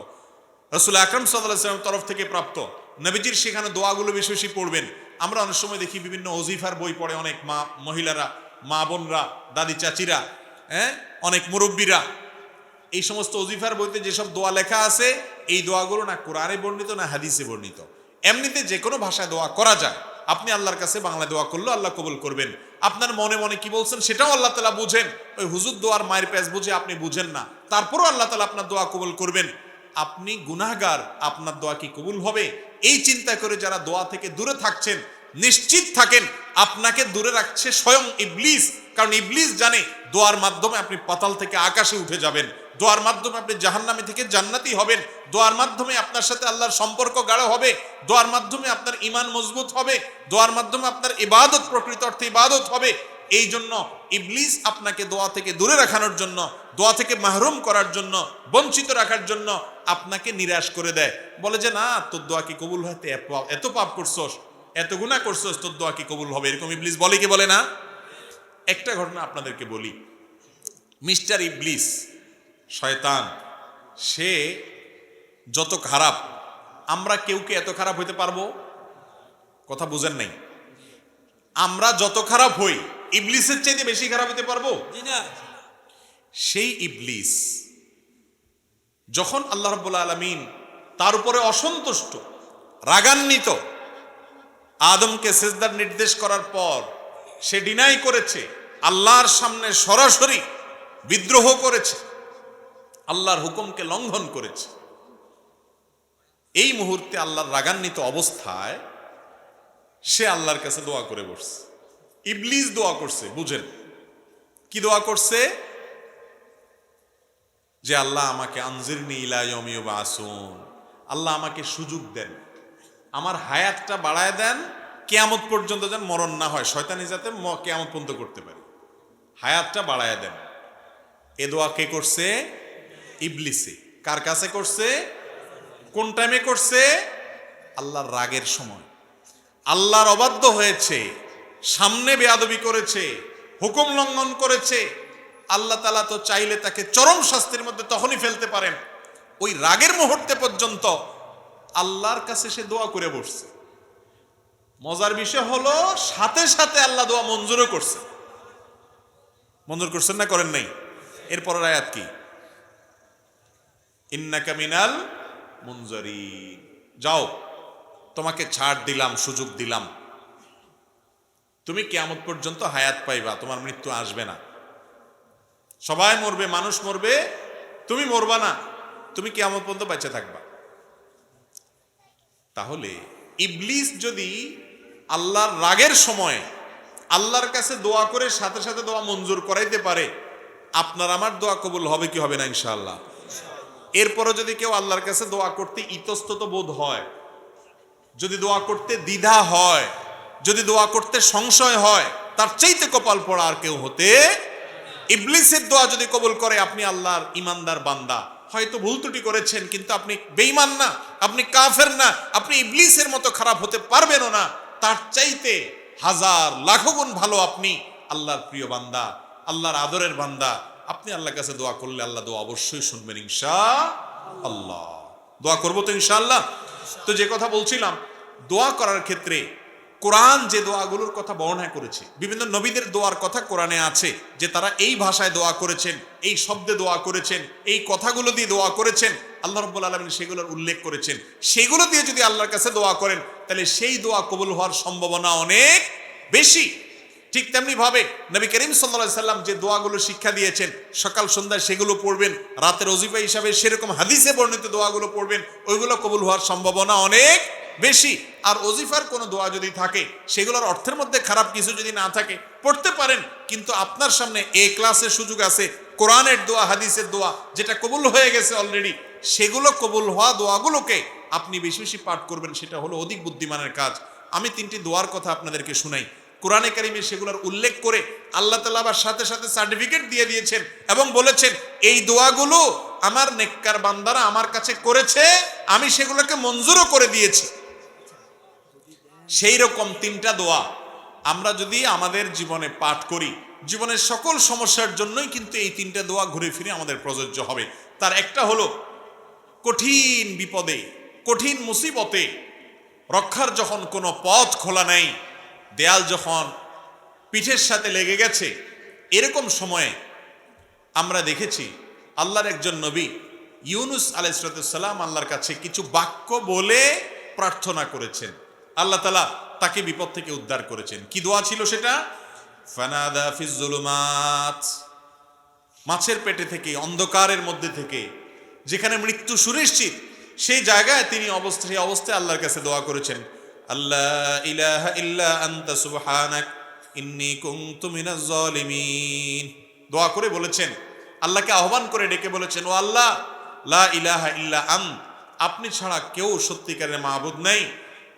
রাসূল আকরাম সাল্লাল্লাহু আলাইহি ওয়াসাল্লামের তরফ থেকে প্রাপ্ত। নবীজির সেখানে দোয়াগুলো বেশি বেশি পড়বেন। আমরা অনেক সময় দেখি বিভিন্ন ওজিফার বই পড়ে অনেক মা মহিলারা, মা বোনরা, দাদি চাচিরা, অনেক মুরব্বীরা, এই সমস্ত ওজিফার বইতে যেসব দোয়া লেখা আছে এই দোয়াগুলো না কোরআনে বর্ণিত না হাদিসে বর্ণিত। এমনিতে যে কোনো ভাষায় দোয়া করা যায়, আপনি আল্লাহর কাছে বাংলা দোয়া করলেও আল্লাহ কবুল করবেন। আপনার মনে মনে কি বলছেন সেটাও আল্লাহ তাআলা বুঝেন, ওই হুজুর দোয়ার মায়ের প্যাচ বুঝে আপনি বুঝেন না, তারপরও আল্লাহ তাআলা আপনার দোয়া কবুল করবেন। আপনি গুনাহগার, আপনার দোয়া কি কবুল হবে এই চিন্তা করে যারা দোয়া থেকে দূরে থাকছেন, নিশ্চিত থাকেন আপনাকে দূরে রাখছে স্বয়ং ইবলিস। কারণ ইবলিস জানে দোয়ার মাধ্যমে আপনি পাতাল থেকে আকাশে উঠে যাবেন, দোয়ার মাধ্যমে আপনি জাহান্নামী থেকে জান্নাতি হবেন, দোয়ার মাধ্যমে আপনার সাথে আল্লাহর সম্পর্ক গাঢ় হবে, দোয়ার মাধ্যমে আপনার ঈমান মজবুত হবে, দোয়ার মাধ্যমে আপনার ইবাদত প্রকৃত অর্থে ইবাদত হবে। এই জন্য ইবলিস আপনাকে দোয়া থেকে দূরে রাখানোর জন্য, দোয়া থেকে মাহরুম করার জন্য, বঞ্চিত রাখার জন্য আপনাকে নিরাশ করে দেয়, বলে যে না তোর দোয়া কি কবুল হতে, এত পাপ করছস, এত গুনাহ করছস, তোর দোয়া কি কবুল হবে, এরকম ইবলিস বলে কি বলে না? একটা ঘটনা আপনাদেরকে বলি। মিস্টার ইবলিস, শয়তান, সে যত খারাপ, আমরা কেউ কি এত খারাপ হইতে পারবো? কথা বুঝেন নাই? আমরা যত খারাপ হই ইবলিসের চাইতে বেশি খারাপ হতে পারবো? সেই ইবলিস যখন আল্লাহ রাব্বুল আলামিন তার উপরে অসন্তুষ্ট, রাগান্বিত, আদমকে সিজদার নির্দেশ করার পর সে ডিনাই করেছে, আল্লাহর সামনে সরাসরি বিদ্রোহ করেছে, আল্লাহর হুকুমকে লঙ্ঘন করেছে। এই মুহূর্তে আল্লাহর রাগান্বিত অবস্থায় সে আল্লাহর কাছে দোয়া করে বসছে। ইবলিস দোয়া করছে, বুঝেন কি দোয়া করছে? যে আল্লাহ আমাকে আনজিরনি ইলা ইয়াউমি ইউবআসুন, আল্লাহ আমাকে সুযোগ দেন, আমার হায়াতটা বাড়ায় দেন, কিয়ামত পর্যন্ত যেন মরণ না হয়, শয়তানি যাতে কিয়ামত পর্যন্ত করতে পারে, হায়াতটা বাড়ায় দেন। এ দোয়া কে করছে? ইবলিসে। কার কাছে করছে? কোন টাইমে করছে? আল্লাহর রাগের সময়। আল্লাহর অবাধ্য হয়েছে, সামনে বেয়াদবি করেছে, হুকুম লঙ্ঘন করেছে। আল্লাহ তাআলা তো চাইলে তাকে চরম শাস্তির মধ্যে তখনই ফেলতে পারেন। ওই রাগের মুহূর্তে পর্যন্ত আল্লাহর কাছে সে দোয়া করে বসছে। মজার বিষয় হলো সাথে সাথে আল্লাহ দোয়া মঞ্জুরও করছে। মঞ্জুর করছেন না করেন নাই? এরপরের আয়াত কি? ইন্নাকা মিনাল মুনজারিন, যাও তোমাকে ছাড় দিলাম, সুযোগ দিলাম, তুমি কিয়ামত পর্যন্ত হায়াত পাইবা, তোমার মৃত্যু আসবে না। সবাই মরবে, মানুষ মরবে, তুমি মরবা না, তুমি কিয়ামত পর্যন্ত বেঁচে থাকবা। তাহলে ইবলিস যদি আল্লাহর রাগের সময় আল্লাহর কাছে দোয়া করে সাথে সাথে দোয়া মঞ্জুর করাইতে পারে, আপনার আমার দোয়া কবুল হবে কি হবে না? ইনশাআল্লাহ। এরপরে যদি কেউ আল্লাহর কাছে দোয়া করতে ইতস্তত বোধ হয়, যদি দোয়া করতে দ্বিধা হয়, যদি দোয়া করতে সংশয় হয়, তার চাইতে কপাল পড়া আর কেউ হতে। ইবলিসের দোয়া যদি কবুল করে, আপনি আল্লাহর ইমানদার বান্দা, হয়তো ভুল ত্রুটি করেছেন, কিন্তু আপনি বেঈমান না, আপনি কাফের না, আপনি ইবলিসের মতো খারাপ হতে পারবেনও না। তার চাইতে হাজার লাখ গুণ ভালো আপনি আল্লাহর প্রিয় বান্দা, আল্লাহর আদরের বান্দা। আপনি আল্লাহর কাছে দোয়া করলে আল্লাহ দোয়া অবশ্যই শুনবেন ইনশাআল্লাহ। দোয়া করবো তো ইনশাআল্লাহ। তো যে কথা বলছিলাম, দোয়া করার ক্ষেত্রে কোরআন যে দোয়াগুলোর কথা বর্ণনা করেছে, বিভিন্ন নবীদের দোয়ার কথা কোরআনে আছে, যে তারা এই ভাষায় দোয়া করেছেন, এই শব্দে দোয়া করেছেন, এই কথাগুলো দিয়ে দোয়া করেছেন, আল্লাহ রাব্বুল আলামিন সেগুলোর উল্লেখ করেছেন। সেগুলো দিয়ে যদি আল্লাহর কাছে দোয়া করেন, তাহলে সেই দোয়া কবুল হওয়ার সম্ভাবনা অনেক বেশি। ঠিক তেমনি ভাবে নবী করিম সাল্লাল্লাহু আলাইহি সাল্লাম যে দোয়াগুলো শিক্ষা দিয়েছেন, সকাল সন্ধ্যায় সেগুলো পড়বেন, রাতের ওজিফা হিসাবে সেরকম হাদিসে বর্ণিত দোয়াগুলো পড়বেন, ওইগুলো কবুল হওয়ার সম্ভাবনা অনেক বেশি। আর ওজিফার কোনো দোয়া যদি থাকে, সেগুলোর অর্থের মধ্যে খারাপ কিছু যদি না থাকে, পড়তে পারেন, কিন্তু আপনার সামনে এ ক্লাসের সুযোগ আছে, কোরআনের দোয়া, হাদিসের দোয়া যেটা কবুল হয়ে গেছে অলরেডি, সেগুলো কবুল হওয়া দোয়াগুলোকে আপনি বেশি বেশি পাঠ করবেন, সেটা হলো অধিক বুদ্ধিমানের কাজ। আমি তিনটি দোয়ার কথা আপনাদেরকে শুনাই। কোরআনে কারিমে সেগুলোর উল্লেখ করে আল্লাহ তাআলা আবার সাথে সাথে সার্টিফিকেট দিয়ে দিয়েছেন এবং বলেছেন, এই দোয়াগুলো আমার নেককার বান্দারা আমার কাছে করেছে, আমি সেগুলোকে মঞ্জুরও করে দিয়েছি। সেই রকম তিনটা দোয়া আমরা যদি আমাদের জীবনে পাঠ করি, জীবনের সকল সমস্যার জন্যই কিন্তু এই তিনটা দোয়া ঘুরে ফিরে আমাদের প্রযোজ্য হবে। তার একটা হলো কঠিন বিপদে, কঠিন মুসিবতে রক্ষার যখন কোনো পথ খোলা নেই, দেয়াল যখন পিঠের সাথে লেগে গেছে, এরকম সময়ে আমরা দেখেছি আল্লাহর একজন নবী ইউনুস আলাইহিস সালাম আল্লাহর কাছে কিছু বাক্য বলে প্রার্থনা করেছেন, আল্লাহ তাআলা তাকে বিপদ থেকে উদ্ধার করেছেন। কি দোয়া ছিল সেটা? ফানাদা ফিজ জুলুমাত, মাছের পেটে থেকে, অন্ধকারের মধ্যে থেকে, যেখানে মৃত্যু সুনিশ্চিত, সেই জায়গায় তিনি অবস্থায় আল্লাহর কাছে দোয়া করেছেন, আল্লাহ ইলাহা ইল্লা আনতা সুবহানাক ইন্নী কুনতু মিনাজ জালিমিন। দোয়া করে বলেছেন, আল্লাহকে আহ্বান করে ডেকে বলেছেন, ও আল্লাহ, লা ইলাহা ইল্লা আন্ত, আপনি ছাড়া কেউ সত্যিকারের মাবুদ নাই,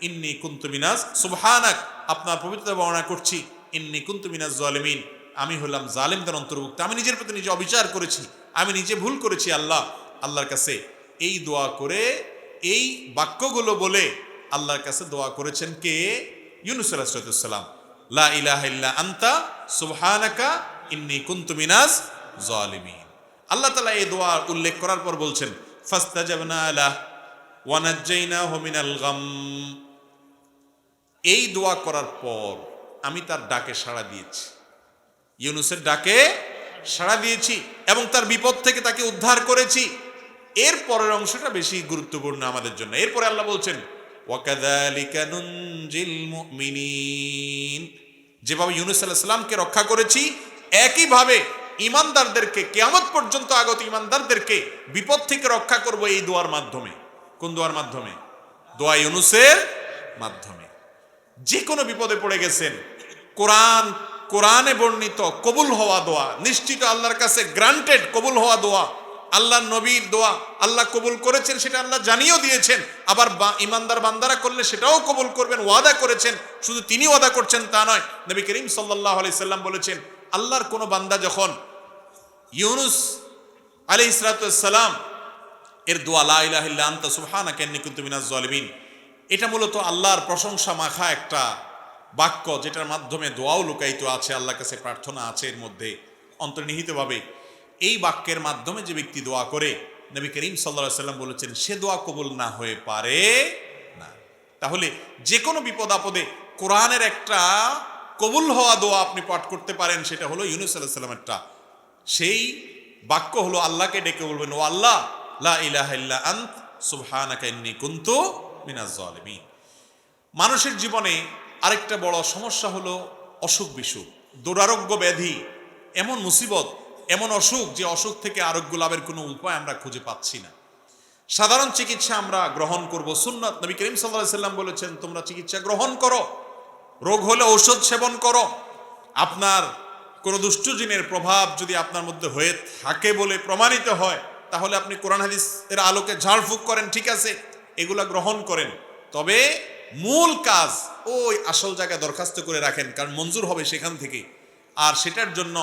ইন্নী কুনতু মিনাজ সুবহানাক, আপনার পবিত্রতা বর্ণনা করছি, ইন্নী কুনতু মিনাজ জালিমিন, আমি হলাম জালিমদের অন্তর্ভুক্ত, আমি নিজের প্রতি নিজে অবিচার করেছি, আমি নিজে ভুল করেছি। আল্লাহর কাছে এই দোয়া করে, এই বাক্যগুলো বলে আল্লাহর কাছে দোয়া করেছেন কে? ইউনুস আলাইহিস সালাম। লা ইলাহা ইল্লা আনতা সুবহানাকা ইন্নী কুনতু মিনাজ জালিমিন। আল্লাহ তাআলা এই দোয়া উল্লেখ করার পর বলছেন, ফাস্তাজাবনা লাহ ওয়া নাজ্জাইনাহু মিনাল গাম। এই দোয়া করার পর আমি তার ডাকে সাড়া দিয়েছি, ইউনুসের ডাকে সাড়া দিয়েছি এবং তার বিপদ থেকে তাকে উদ্ধার করেছি। এর পরের অংশটা বেশি গুরুত্বপূর্ণ আমাদের জন্য। এরপরে আল্লাহ বলছেন ওয়াকাযালিকা নুনজিল মুমিনিন, যেভাবে ইউনুস আলাইহিস সালামকে রক্ষা করেছি একইভাবে ঈমানদারদেরকে, কিয়ামত পর্যন্ত আগত ঈমানদারদেরকে বিপদ থেকে রক্ষা করব এই দোয়ার মাধ্যমে। কোন দোয়ার মাধ্যমে? দোয়া ইউনুসের মাধ্যমে। যে কোনো বিপদে পড়ে গেছেন, কোরআনে বর্ণিত কবুল হওয়া দোয়া, নিশ্চিত আল্লাহর কাছে গ্রান্টেড কবুল হওয়া দোয়া, আল্লাহর নবীর দোয়া আল্লাহ কবুল করেছেন, সেটা আল্লাহ জানিয়েও দিয়েছেন। আবার ঈমানদার বান্দারা করলে সেটাও কবুল করবেন, ওয়াদা করেছেন। শুধু তিনি ওয়াদা করছেন তা নয়, নবী করিম সাল্লাল্লাহু আলাইহি সাল্লাম বলেছেন, আল্লাহর কোন বান্দা যখন ইউনুস আলাইহিস সালাম এর দোয়া লা ইলাহা ইল্লা আনতা সুবহানাকা ইন্নী কুনতু মিনাজ জালিমিন, এটা মূলত আল্লাহর প্রশংসা মাখা একটা বাক্য, যেটার মাধ্যমে দোয়াও লুকায়িত আছে, আল্লাহর কাছে প্রার্থনা আছে এর মধ্যে অন্তর্নিহিতভাবে। এই বাক্যের মাধ্যমে যে ব্যক্তি দোয়া করে, নবী করিম সাল্লাল্লাহু আলাইহি সাল্লাম বলেছেন, সে দোয়া কবুল না হয়ে পারে না। তাহলে যে কোনো বিপদ আপদে কোরআনের একটা কবুল হওয়া দোয়া আপনি পাঠ করতে পারেন, সেটা হলো ইউনুস আলাইহিস সালামেরটা। সেই বাক্য হলো আল্লাহকে ডেকে বলবেন, ও আল্লাহ লা ইলাহা ইল্লা আনত সুবহানাকা ইন্নী কুনতু মিনাজ জালিমিন। মানুষের জীবনে আরেকটা বড় সমস্যা হলো অসুখ বিসুখ, দুরারোগ্য ব্যাধি, এমন মুসিবত, এমন অসুখ যে অসুখ থেকে আরোগ্য লাভের কোনো উপায় আমরা খুঁজে পাচ্ছি না। সাধারণ চিকিৎসা আমরা গ্রহণ করব, সুন্নাত। নবী করিম সাল্লাল্লাহু আলাইহি সাল্লাম বলেছেন, তোমরা চিকিৎসা গ্রহণ করো, রোগ হলে ঔষধ সেবন করো। আপনার কোনো দুষ্ট জিনের প্রভাব যদি আপনার মধ্যে হয়ে থাকে বলে প্রমাণিত হয়, তাহলে আপনি কোরআন হাদিসের আলোকে ঝাড়ফুঁক করেন, ঠিক আছে, এগুলা গ্রহণ করেন। তবে মূল কাজ ওই আসল জায়গায় দরখাস্ত করে রাখেন, কারণ মঞ্জুর হবে সেখান থেকে। আর সেটার জন্য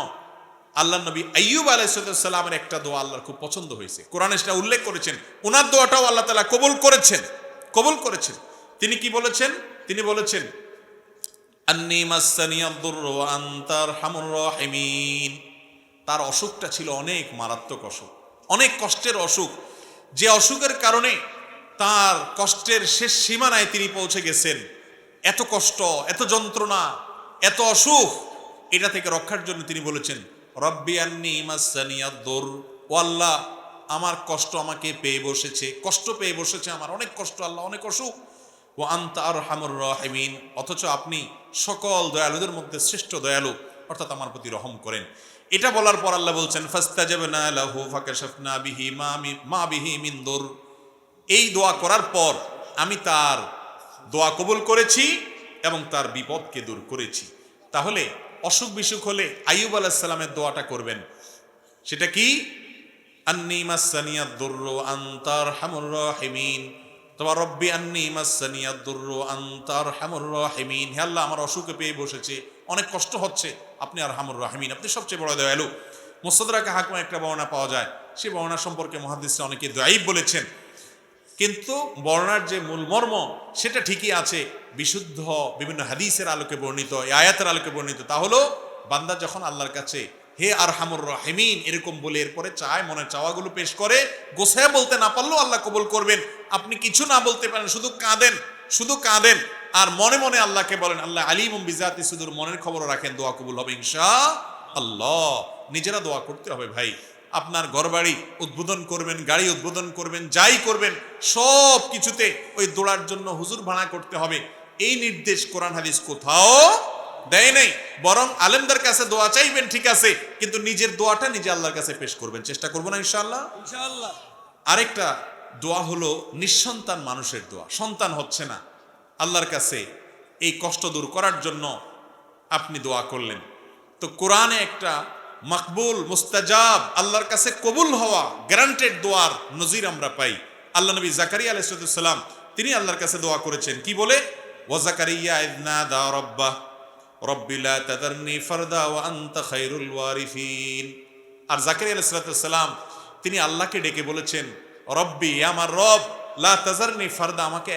আল্লাহ নবী আইয়ুব আলাইহিস সালামের একটা দোয়া আল্লাহর খুব পছন্দ হয়েছে, কোরআনে সেটা উল্লেখ করেছেন। ওনার দোয়াটাও আল্লাহ তাআলা কবুল করেছেন। তিনি কি বলেছেন? তিনি বলেছেন, আন্নী মাসসানিয়াদ দুররু ওয়া আনতা আরহামুর রাহিমিন। তার অসুখটা ছিল অনেক মারাত্মক অসুখ, অনেক কষ্টের অসুখ, যে অসুখের কারণে তার কষ্টের শেষ সীমানায় তিনি পৌঁছে গেছেন। এত কষ্ট, এত যন্ত্রণা, এত অসুখ, এটা থেকে রক্ষার জন্য তিনি বলেছেন, রব্বি আন্নী মাসসানিয়াদ দুর, ও আল্লাহ আমার কষ্ট আমাকে পেয়ে বসেছে, কষ্ট পেয়ে বসেছে, আমার অনেক কষ্ট আল্লাহ, অনেক অসুখ। ওয়া আনতা আরহামুর রাহিমিন, অথচ আপনি সকল দয়ালুদের মধ্যে শ্রেষ্ঠ দয়ালু, অর্থাৎ আমার প্রতি রহম করেন। এটা বলার পর আল্লাহ বলছেন, ফাস্তাজাবনা লাহু ফাকাশাফনা বিহি মা বিহি মিন দুর। এই দোয়া করার পর আমি তার দোয়া কবুল করেছি এবং তার বিপদকে দূর করেছি। তাহলে অসুখ বিসুখ হলে আইয়ুব আলাইহিস সালামের দোয়াটা করবেন। সেটা কি? আন্নী মাসসানিয়াদ দুররু আনতা আরহামুর রাহিমিন, তোমার রব্বি আন্নী মাসসানিয়াদ দুররু আনতা আরহামুর রাহিমিন। হে আল্লাহ, আমার অসুখে পেয়ে বসেছে, অনেক কষ্ট হচ্ছে, আপনি আরহামুর রাহিমিন, আপনি সবচেয়ে বড় দয়ালু। মুস্তাদরাকে হাকিমে একটা বর্ণনা পাওয়া যায়, সেই বর্ণনা সম্পর্কে মুহাদ্দিসরা অনেকে দাঈফ বলেছেন, কিন্তু বর্ণনার যে মূল মর্ম সেটা ঠিকই আছে, বিশুদ্ধ বিভিন্ন হাদিসের আলোকে বর্ণিত, আয়াতের আলোকে বর্ণিত। তা হলো বান্দা যখন আল্লাহর কাছে হে আরহামুর রাহিমিন এরকম বলে এরপরে চায়, মনের চাওয়াগুলো পেশ করে, গোছায় বলতে না পারলেও আল্লাহ কবুল করবেন। আপনি কিছু না বলতে পারেন, শুধু কাঁদেন আর মনে মনে আল্লাহকে বলেন, আল্লাহ আলিমুম বিজাতি সুদূর, মনের খবর রাখেন, দোয়া কবুল হবে ইনশাআল্লাহ। নিজেরা দোয়া করতে হবে ভাই। আপনার ঘরবাড়ি উদ্বোধন করবেন, গাড়ি উদ্বোধন করবেন, যাই করবেন, সব কিছুতে ওই দোয়ার জন্য হুজুর ভাড়া করতে হবে, এই নির্দেশ কোরআন হাদিস কোথাও দেয় নাই। বরং আলেমদের কাছে দোয়া চাইবেন, ঠিক আছে, কিন্তু নিজের দোয়াটা নিজে আল্লাহর কাছে পেশ করবেন। চেষ্টা করবো না ইনশাআল্লাহ? আরেকটা দোয়া হলো নিঃসন্তান মানুষের দোয়া, সন্তান হচ্ছে না, আল্লাহর কাছে এই কষ্ট দূর করার জন্য আপনি দোয়া করলেন। তো কোরআনে একটা মাকবুল, মুস্তাজাব, আল্লাহর কাছে কবুল হওয়া গ্যারান্টেড দোয়ার নজির আমরা পাই। আল্লাহ নবী জাকারিয়া আলাইহিস সালাম তিনি আল্লাহর কাছে দোয়া করেছেন, কি বলে? ওয়া জাকারিয়া ইয নাদা রাব্বাহ রব্বি লা তাযারনি ফারদা ওয়া আনতা খায়রুল ওয়ারিসিন। আর জাকারিয়া আলাইহিস সালাম তিনি আল্লাহকে ডেকে বলেছেন, রব্বি, আমার রব, লা তাযারনি ফারদা, আমাকে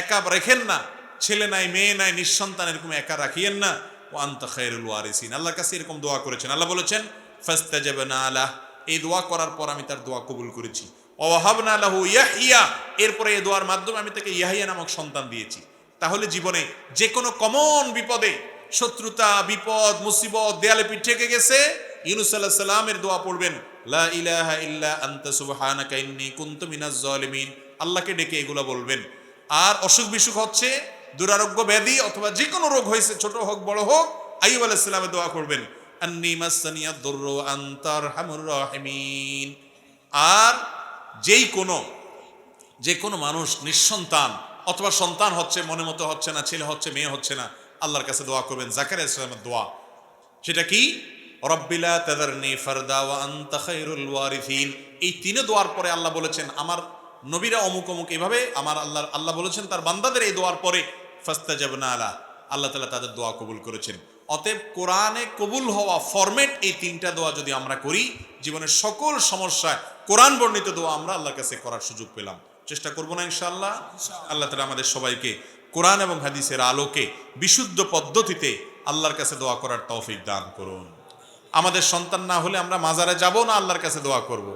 একা রেখেন না, ছেলে নাই, মেয়ে নাই, নিঃসন্তান, এরকম একা রাখিয়েন না, ওয়া আনতা খায়রুল ওয়ারিসিন। আল্লাহর কাছে এরকম দোয়া করেছেন। আল্লাহ বলেছেন ফাস্তাজাবনা লাহ, এই দোয়া করার পর আমি তার দোয়া কবুল করেছি। ওয়াহাবনা লাহু ইয়াহইয়া, এরপরে এই দোয়ার মাধ্যমে আমি তাকে ইয়াহইয়া নামক সন্তান দিয়েছি। তাহলে জীবনে যে কোনো কমন বিপদে, শত্রুতা, বিপদ, মুসিবত, দেয়ালে পিঠ ঠেকে গেছে, ইউনূস আলাইহিস সালামের দোয়া পড়বেন, লা ইলাহা ইল্লা আনতা সুবহানাকা ইন্নী কুনতু মিনাজ জালিমিন, আল্লাহকে ডেকে এগুলো বলবেন। আর অসুখ বিসুখ হচ্ছে, দুরারোগ্য ব্যাধি অথবা যে কোনো রোগ হয়েছে, ছোট হোক বড় হোক, আইয়ুব আলাইহিস সালামের দোয়া করবেন, আন্নী মাসসানিয়াদ দুররু ওয়া আনতা আরহামুর রাহিমিন। আর যে কোনো মানুষ নিঃসন্তান অথবা সন্তান হচ্ছে, মনে মতো হচ্ছে না, ছেলে হচ্ছে, মেয়ে হচ্ছে না, আল্লাহর কাছে দোয়া করবেন জাকারিয়া আলাইহিস সালামের দোয়া। সেটা কি? রব্বি লা তাযারনি ফারদা ওয়া আনতা খায়রুল ওয়ারিসিন। এই তিন দোয়ার পরে আল্লাহ বলেছেন আমার নবীরা অমুক অমুক এভাবে, আমার আল্লাহ বলেছেন তার বান্দাদের এই দোয়ার পরে ফাস্তাজাবনা লা, আল্লাহ তাআলা তাদের দোয়া কবুল করেছেন। অতএব কোরআনে কবুল হওয়া ফরম্যাট এই তিনটা দোয়া যদি আমরা করি, জীবনের সকল সমস্যায় কোরআন বর্ণিত দোয়া আমরা আল্লাহর কাছে করার সুযোগ পেলাম। চেষ্টা করবো না ইনশাআল্লাহ? আল্লাহ তাআলা আমাদের সবাইকে কোরআন এবং হাদিসের আলোকে বিশুদ্ধ পদ্ধতিতে আল্লাহর কাছে দোয়া করার তৌফিক দান করুন। আমাদের সন্তান না হলে আমরা মাজারে যাব না, আল্লাহর কাছে দোয়া করব।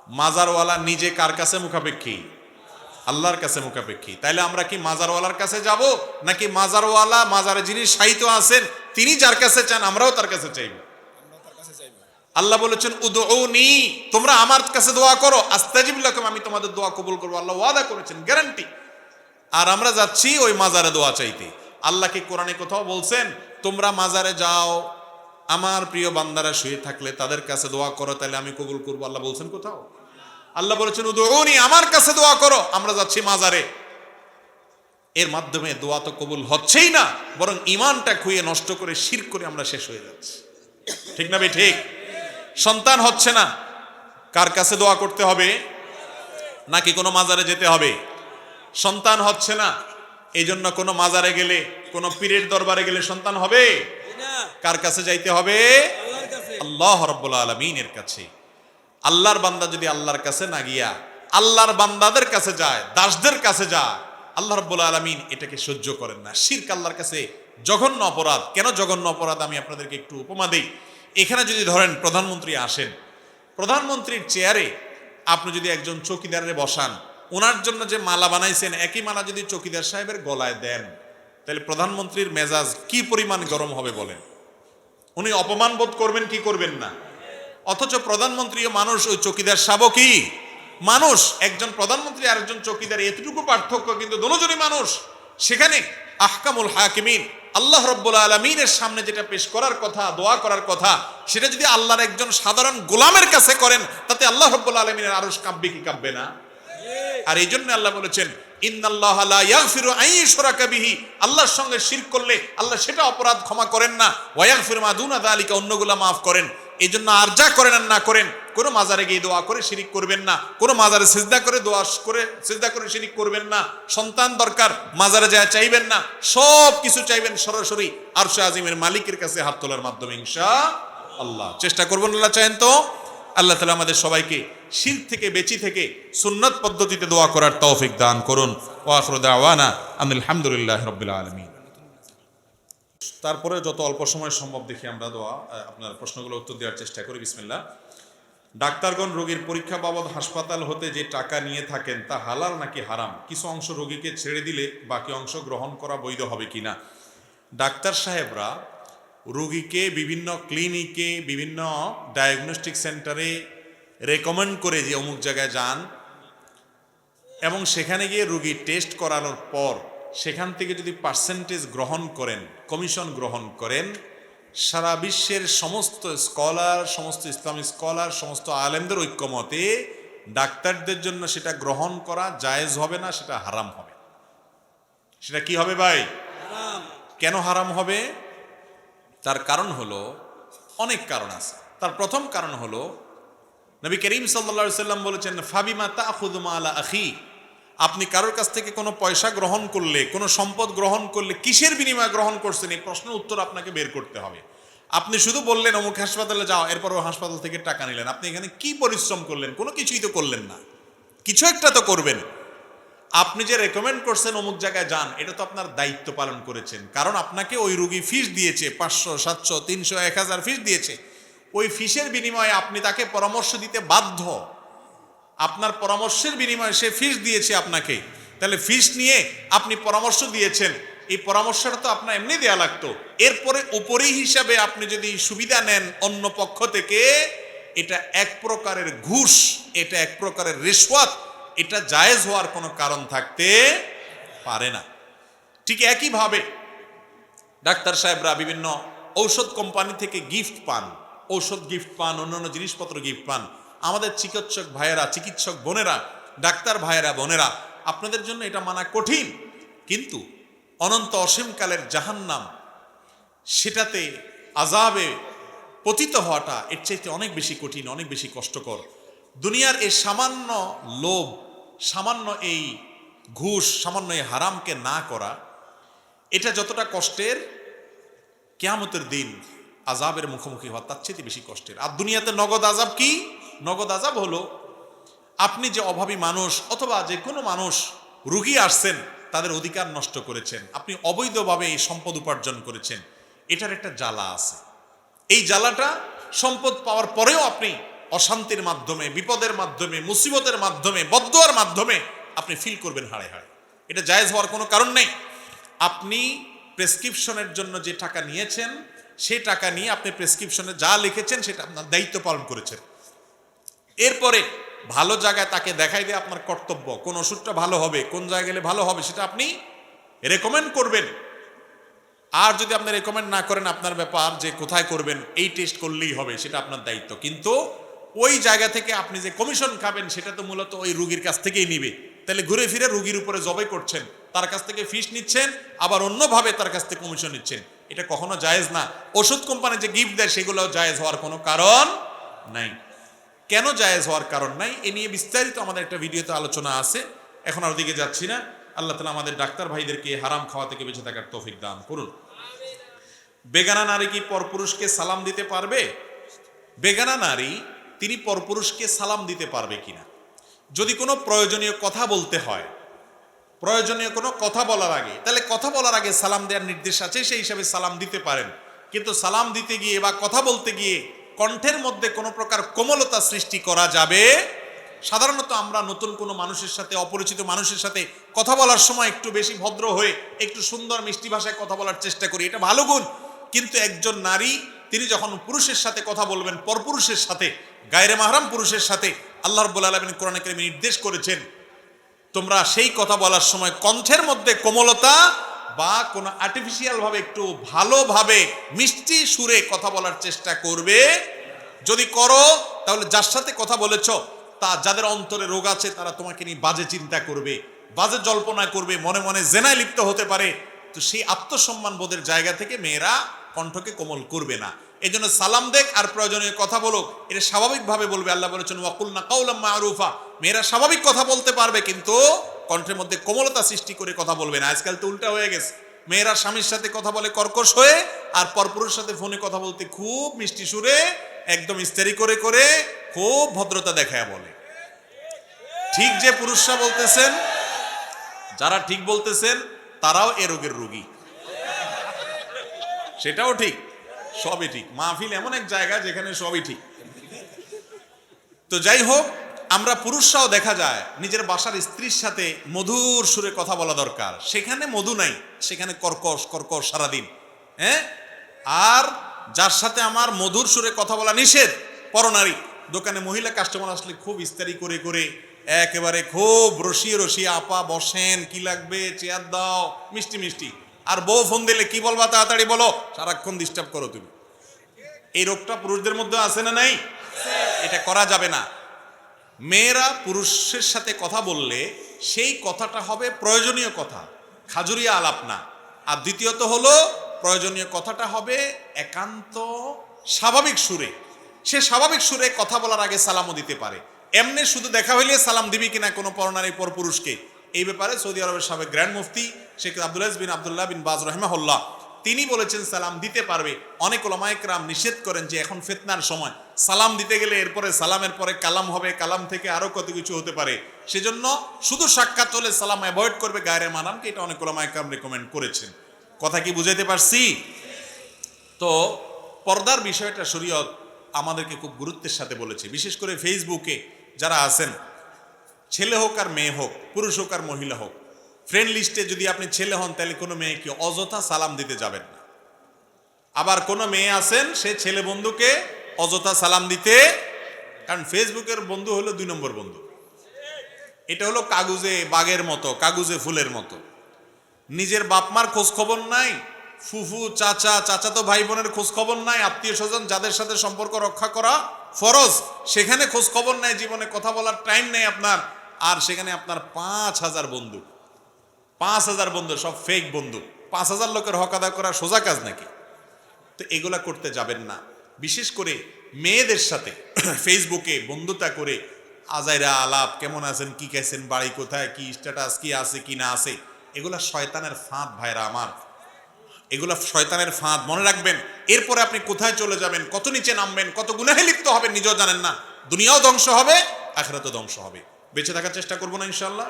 মাজারওয়ালা নিজে কার কাছে মুখাপেক্ষী? আল্লাহর কাছে মুখাপেক্ষী। তাইলে আমরা কি মাজারওয়ালার কাছে যাব, নাকি মাজারওয়ালা, মাজারে যিনি শায়িত আছেন তিনি যার কাছে চান আমরাও তার কাছে চাইব? আল্লাহ বলেছেন উদউনি, তোমরা আমার কাছে দোয়া করো, আস্তাজিব লাকুম, আমি তোমাদের দোয়া কবুল করবো। আল্লাহ ওয়াদা করেছেন, গ্যারান্টি। আর আমরা যাচ্ছি ওই মাজারে দোয়া চাইতে। আল্লাহ কি কোরআনে কোথাও বলছেন তোমরা মাজারে যাও, আমার প্রিয় বান্দারা শুয়ে থাকলে তাদের কাছে দোয়া করো, তাহলে আমি কবুল করবো? আল্লাহ বলছেন কোথাও? আল্লাহ বলেছেন উদউনি, আমার কাছে দোয়া করো। আমরা যাচ্ছি মাজারে, এর মাধ্যমে দোয়া তো কবুল হচ্ছেই না, বরং ইমানটা খুইয়ে নষ্ট করে শিরক করে আমরা শেষ হয়ে যাচ্ছি। ঠিক না ভাই? ঠিক। সন্তান হচ্ছে না, কার কাছে দোয়া করতে হবে? নাকি কোনো মাজারে যেতে হবে? সন্তান হচ্ছে না, এই জন্য কোনো মাজারে গেলে, কোনো পীরের দরবারে গেলে সন্তান হবে? কার কাছে যাইতে হবে? আল্লাহ রাব্বুল আলামিনের কাছে। আল্লাহর বান্দা যদি আল্লাহর কাছে না গিয়া আল্লাহর বান্দাদের কাছে যায়, দাসদের কাছে যায়, আল্লাহ রাব্বুল আলামিন এটাকে সহ্য করেন না। শিরক আল্লাহর কাছে জঘন্য অপরাধ। কেন জঘন্য অপরাধ আমি আপনাদেরকে একটু উপমা দেই। এখানে যদি ধরেন প্রধানমন্ত্রী আসেন, প্রধানমন্ত্রীর চেয়ারে আপনি যদি একজন চৌকিদারে বসান, ওনার জন্য যে মালা বানাইছেন একই মালা যদি চৌকিদার সাহেবের গলায় দেন, তাহলে প্রধানমন্ত্রীর মেজাজ কি পরিমাণ গরম হবে বলেন? উনি অপমান বোধ করবেন কি করবেন না? অথচ প্রধানমন্ত্রীও মানুষ, ওই চৌকিদার সাহেবও কি মানুষ। একজন প্রধানমন্ত্রী আর একজন চৌকিদার এতটুকু পার্থক্য, কিন্তু দুজনই মানুষ। সেখানে আহকামুল হাকিমিন আল্লাহ রাব্বুল আলামিনের সামনে যেটা পেশ করার কথা, দোয়া করার কথা, সেটা যদি আল্লাহর একজন সাধারণ গোলামের কাছে করেন, তাতে আল্লাহ রাব্বুল আলামিনের আরশ কাঁপবে কি কাঁপবে না? আর এই জন্য আল্লাহ বলেছেন ইন্নাল্লাহা লা ইয়াগফিরু আন ইউশরাকা বিহি, আল্লাহর সঙ্গে শিরক করলে আল্লাহ সেটা অপরাধ ক্ষমা করেন না, ওয়া ইয়াগফিরু মা দুনা যালিকা, অন্যগুলা মাফ করেন। এই জন্য আর যা করেন আর না করেন, কোনো মাজারে গিয়ে দোয়া করে শিরিক করবেন না, কোনো মাজারে সিজদা করে দোয়া করে সিজদা করে শিরিক করবেন না। সন্তান দরকার, মাজারে যায় চাইবেন না, সব কিছু চাইবেন সরাসরি আরশে আজিমের মালিকের কাছে হাত তোলার মাধ্যমে ইনশাআল্লাহ। চেষ্টা করবেন, আল্লাহ চাহেন তো। আল্লাহ তাআলা আমাদের সবাইকে শিরক থেকে বেঁচে থেকে সুন্নাত পদ্ধতিতে দোয়া করার তৌফিক দান করুন। ওয়া আখিরু দাওয়ানা আনিল হামদুলিল্লাহি রাব্বিল আলামিন। তারপরে যত অল্প সময় সম্ভব দেখি আমরা দোয়া, আপনার প্রশ্নগুলো উত্তর দেওয়ার চেষ্টা করি। বিসমিল্লাহ। ডাক্তারগণ রোগীর পরীক্ষা বাবদ হাসপাতাল হতে যে টাকা নিয়ে থাকেন তা হালাল নাকি হারাম? কিছু অংশ রোগীকে ছেড়ে দিলে বাকি অংশ গ্রহণ করা বৈধ হবে কিনা? ডাক্তার সাহেবরা রোগীকে বিভিন্ন ক্লিনিকে, বিভিন্ন ডায়াগনস্টিক সেন্টারে রেকমেন্ড করে যে অমুক জায়গায় যান, এবং সেখানে গিয়ে রোগী টেস্ট করানোর পর সেখান থেকে যদি পার্সেন্টেজ গ্রহণ করেন, কমিশন গ্রহণ করেন, সারা বিশ্বের সমস্ত স্কলার, সমস্ত ইসলামিক স্কলার, সমস্ত আলেমদের ঐক্যমতে ডাক্তারদের জন্য সেটা গ্রহণ করা জায়েজ হবে না, সেটা হারাম হবে। সেটা কি হবে ভাই? কেন হারাম হবে? তার কারণ হলো, অনেক কারণ আছে। তার প্রথম কারণ হলো নবী করিম সাল্লাল্লাহু আলাইহি সাল্লাম বলেছেন ফাবিমা তাখুযু মালা আখি, আপনি কারোর কাছ থেকে কোনো পয়সা গ্রহণ করলে, কোনো সম্পদ গ্রহণ করলে কিসের বিনিময়ে গ্রহণ করছেন, এই প্রশ্নের উত্তর আপনাকে বের করতে হবে। আপনি শুধু বললেন অমুক হাসপাতালে যাও, এরপর ও হাসপাতাল থেকে টাকা নিলেন, আপনি এখানে কি পরিশ্রম করলেন? কোনো কিছুই তো করলেন না। কিছু একটা তো করবেন। আপনি যে রেকমেন্ড করছেন অমুক জায়গায় যান, এটা তো আপনার দায়িত্ব পালন করেছেন, কারণ আপনাকে ওই রোগী ফিস দিয়েছে, 500, 700, 300, 1000 ফিস দিয়েছে। ওই ফিসের বিনিময়ে আপনি তাকে পরামর্শ দিতে বাধ্য। আপনার পরামর্শের বিনিময়ে সে ফিস দিয়েছে আপনাকে, তাহলে ফিস নিয়ে আপনি পরামর্শ দিয়েছেন, এই পরামর্শটা তো আপনার এমনি দেয়া লাগতো। এরপরে উপরেই হিসাবে আপনি যদি সুবিধা নেন অন্য পক্ষ থেকে, এটা এক প্রকারের ঘুষ, এটা এক প্রকারের রিশওয়াত, এটা জায়েজ হওয়ার কোনো কারণ থাকতে পারে না। ঠিক একইভাবে ডাক্তার সাহেবরা বিভিন্ন ঔষধ কোম্পানি থেকে গিফট পান, ঔষধ গিফট পান, অন্যান্য জিনিসপত্র গিফট পান। আমাদের চিকিৎসক ভাইয়েরা, চিকিৎসক বোনেরা, ডাক্তার ভাইয়েরা বোনেরা, আপনাদের জন্য এটা মানা কঠিন, কিন্তু অনন্ত অসীমকালের জাহান্নাম, সেটাতে আযাবে পতিত হওয়াটা এর চাইতে অনেক বেশি কঠিন, অনেক বেশি কষ্টকর। দুনিয়ার এই সামান্য লোভ, সামান্য এই ঘুষ, সামান্য এই হারামকে না করা, এটা যতটা কষ্টের, কিয়ামতের দিন আযাবের মুখোমুখি হওয়া তার চেয়ে বেশি কষ্টের। আর দুনিয়াতে নগদ আযাব কি? নগদ আযাব হলো আপনি যে অভাবী মানুষ অথবা যে কোনো মানুষ রুগী আসছেন, তাদের অধিকার নষ্ট করেছেন, আপনি অবৈধভাবে এই সম্পদ উপার্জন করেছেন, এটার একটা জ্বালা আছে। এই জ্বালাটা সম্পদ পাওয়ার পরেও আপনি অশান্তির মাধ্যমে, বিপদের মাধ্যমে, মুসিবতের মাধ্যমে, বদদুয়ার মাধ্যমে আপনি ফিল করবেন হাড়ে হাড়ে। এটা জায়েজ হওয়ার কোনো কারণ নেই। আপনি প্রেসক্রিপশনের জন্য যে টাকা নিয়েছেন, সেই টাকা নিয়ে আপনি প্রেসক্রিপশনে যা লিখেছেন সেটা আপনার দায়িত্ব পালন করেছেন। এরপরে ভালো জায়গায় তাকে দেখাই দিয়ে আপনার কর্তব্য, কোন ওষুধটা ভালো হবে, কোন জায়গায় গেলে ভালো হবে, সেটা আপনি রেকমেন্ড করবেন। আর যদি আপনি রেকমেন্ড না করেন, আপনার ব্যাপার, যে কোথায় করবেন, এই টেস্ট করলেই হবে, সেটা আপনার দায়িত্ব। কিন্তু ওই জায়গা থেকে আপনি যে কমিশন খাবেন, সেটা তো মূলত ওই রুগীর কাছ থেকেই নিবে। তাহলে ঘুরে ফিরে রুগীর উপরে জবাই করছেন, তার কাছ থেকে ফিস নিচ্ছেন, আবার অন্যভাবে তার কাছ থেকে কমিশন নিচ্ছেন। এটা কখনো জায়েজ না। ওষুধ কোম্পানি যে গিফট দেয়, সেগুলো জায়েজ হওয়ার কোনো কারণ নাই। কেন জায়েজ হওয়ার কারণ নাই, এ নিয়ে বিস্তারিত আমাদের একটা ভিডিওতে আলোচনা আছে, এখন আর ওদিকে যাচ্ছি না। আল্লাহ তাআলা আমাদের ডাক্তার ভাইদেরকে হারাম খাওয়া থেকে বেঁচে থাকার তৌফিক দান করুন। বেগানা নারী কি পরপুরুষকে সালাম দিতে পারবে? বেগানা নারী তিনি পরপুরুষকে সালাম দিতে পারবে কিনা, যদি কোনো প্রয়োজনীয় কথা বলতে হয়, প্রয়োজনীয় কোনো কথা বলার আগে, তাহলে কথা বলার আগে সালাম দেওয়ার নির্দেশ আছে, সেই হিসাবে সালাম দিতে পারেন। কিন্তু সালাম দিতে গিয়ে বা কথা বলতে গিয়ে কণ্ঠের মধ্যে কোনো প্রকার কোমলতা সৃষ্টি করা যাবে? সাধারণত আমরা নতুন কোনো মানুষের সাথে, অপরিচিত মানুষের সাথে কথা বলার সময় একটু বেশি ভদ্র হয়ে একটু সুন্দর মিষ্টি ভাষায় কথা বলার চেষ্টা করি, এটা ভালো গুণ। কিন্তু একজন নারী তিনি যখন পুরুষের সাথে কথা বলবেন, পরপুরুষের সাথে, গায়রে মাহরাম পুরুষের সাথে, আল্লাহ রাব্বুল আলামিন কোরআনে কারিমে নির্দেশ করেছেন, তোমরা সেই কথা বলার সময় কণ্ঠের মধ্যে কোমলতা বা কোনো আর্টিফিশিয়াল ভাবে একটু ভালোভাবে মিষ্টি সুরে কথা বলার চেষ্টা করবে। যদি করো, তাহলে যার সাথে কথা বলেছ, তা যাদের অন্তরে রোগ আছে, তারা তোমাকে নিয়ে বাজে চিন্তা করবে, বাজে জল্পনা করবে, মনে মনে জেনায় লিপ্ত হতে পারে। তো সেই আত্মসম্মান বোধের জায়গা থেকে মেয়েরা কণ্ঠকে কোমল করবে না। এই জন্য সালাম দেখ আর প্রয়োজনীয় কথা বলো, এটা স্বাভাবিকভাবে বলবে। আল্লাহ বলেছেন ওয়াকুলনা কাওলাম মারুফা, মেয়েরা স্বাভাবিক কথা বলতে পারবে, কিন্তু কণ্ঠের মধ্যে কোমলতা সৃষ্টি করে কথা বলবে না। আজকাল তো উল্টা হয়ে গেছে, মেয়েরা স্বামীর সাথে কথা বলে কর্কশ হয়ে, আর পরপুরুষের সাথে ফোনে কথা বলতে খুব মিষ্টি সুরে, একদম ইস্তেরি করে করে খুব ভদ্রতা দেখায় বলে। ঠিক যে পুরুষরা বলতেছেন, যারা ঠিক বলতেছেন, তারাও এ রোগের রোগী, সেটাও ঠিক, সবই ঠিক। মাহফিল এমন এক জায়গা যেখানে সবই ঠিক। তো যাই হোক, আমরা পুরুষরাও দেখা যায় নিজের বাসার স্ত্রীর সাথে মধুর সুরে কথা বলা দরকার, সেখানে মধু নাই, সেখানে কর্কশ কর্কশ সারাদিন। হ্যাঁ, আর যার সাথে আমার মধুর সুরে কথা বলা নিষেধ, পরনারী। দোকানে মহিলা কাস্টমার আসলে খুব ইস্তারি করে করে একেবারে খুব রসিয়ে রসিয়ে, আপা বসেন, কি লাগবে, চেয়ার দাও, মিষ্টি মিষ্টি। আর বউ ফোন দিলে কি বলবা, তাড়াতাড়ি বলো, সারাক্ষণ ডিস্টার্ব করো তুমি। এই রোগটা পুরুষদের মধ্যে আছে না নাই? এটা করা যাবে না। মেয়েরা পুরুষের সাথে কথা বললে সেই কথাটা হবে প্রয়োজনীয় কথা, খাজুরিয়া আলাপ না। আর দ্বিতীয়ত হলো, প্রয়োজনীয় কথাটা হবে একান্ত স্বাভাবিক সুরে। সে স্বাভাবিক সুরে কথা বলার আগে সালামও দিতে পারে। এমনি শুধু দেখা হইলে সালাম দিবি কিনা কোনো পরনারী পরপুরুষকে, এই ব্যাপারে সৌদি আরবের সাবেক গ্র্যান্ড মুফতি শেখ আব্দুল আজিজ বিন আব্দুল্লাহ বিন বাজ রাহিমাহুল্লাহ তিনি বলেছেন সালাম দিতে পারবে। অনেক উলামায়ে কেরাম নিষেধ করেন যে এখন ফিতনার সময় সালাম দিতে গেলে এরপরে সালামের পরে কালাম হবে, কালাম থেকে আরো কত কিছু হতে পারে, সেজন্য শুধু সাক্ষাৎ হলে সালাম অ্যাভয়েড করবে, গায়রে মানামকে, এটা অনেক উলামায়ে কেরাম রেকমেন্ড করেছেন। কথা কি বুঝাইতে পারছি? তো পর্দার বিষয়টা শরীয়ত আমাদেরকে খুব গুরুত্বের সাথে বলেছে। বিশেষ করে ফেসবুকে যারা আছেন, ছেলে হোক আর মেয়ে হোক, পুরুষ হোক আর মহিলা হোক, ফ্রেন্ড লিস্টে যদি আপনি ছেলে হন তাহলে কোনো মেয়েকে অযথা সালাম দিতে যাবেন না। আবার কোনো মেয়ে আছেন সে ছেলে বন্ধুকে অযথা সালাম দিতে, কারণ ফেসবুকের বন্ধু হলো 2 নম্বর বন্ধু। এটা হলো কাগজে বাগের মতো, কাগজে ফুলের মতো। নিজের বাপমার খোঁজ খবর নাই, ফুফু চাচা তো ভাই বোনের খোঁজ খবর নাই, আত্মীয় স্বজন যাদের সাথে সম্পর্ক রক্ষা করা ফরজ সেখানে খোঁজ খবর নাই, জীবনে কথা বলার টাইম নেই আপনার, আর সেখানে আপনার 5000 বন্ধু, 5000 বন্ধু সব ফেক বন্ধু। 5000 লোকের হক আদায় করা সোজা কাজ নাকি? তো এগুলা করতে যাবেন না। বিশেষ করে মেয়েদের সাথে ফেসবুকে বন্ধুতা করে আজাইরা আলাপ, কেমন আছেন, কি খাইছেন, বাড়ি কোথায়, কি স্ট্যাটাস, কি আছে কি না আছে, এগুলা শয়তানের ফাঁদ ভাইরা আমার, এগুলা শয়তানের ফাঁদ, মনে রাখবেন। এরপরে আপনি কোথায় চলে যাবেন, কত নিচে নামবেন, কত গুনাহে লিপ্ত হবেন নিজেও জানেন না। দুনিয়াও ধ্বংস হবে, আখিরাতও ধ্বংস হবে। বেঁচে থাকার চেষ্টা করবো না ইনশাআল্লাহ।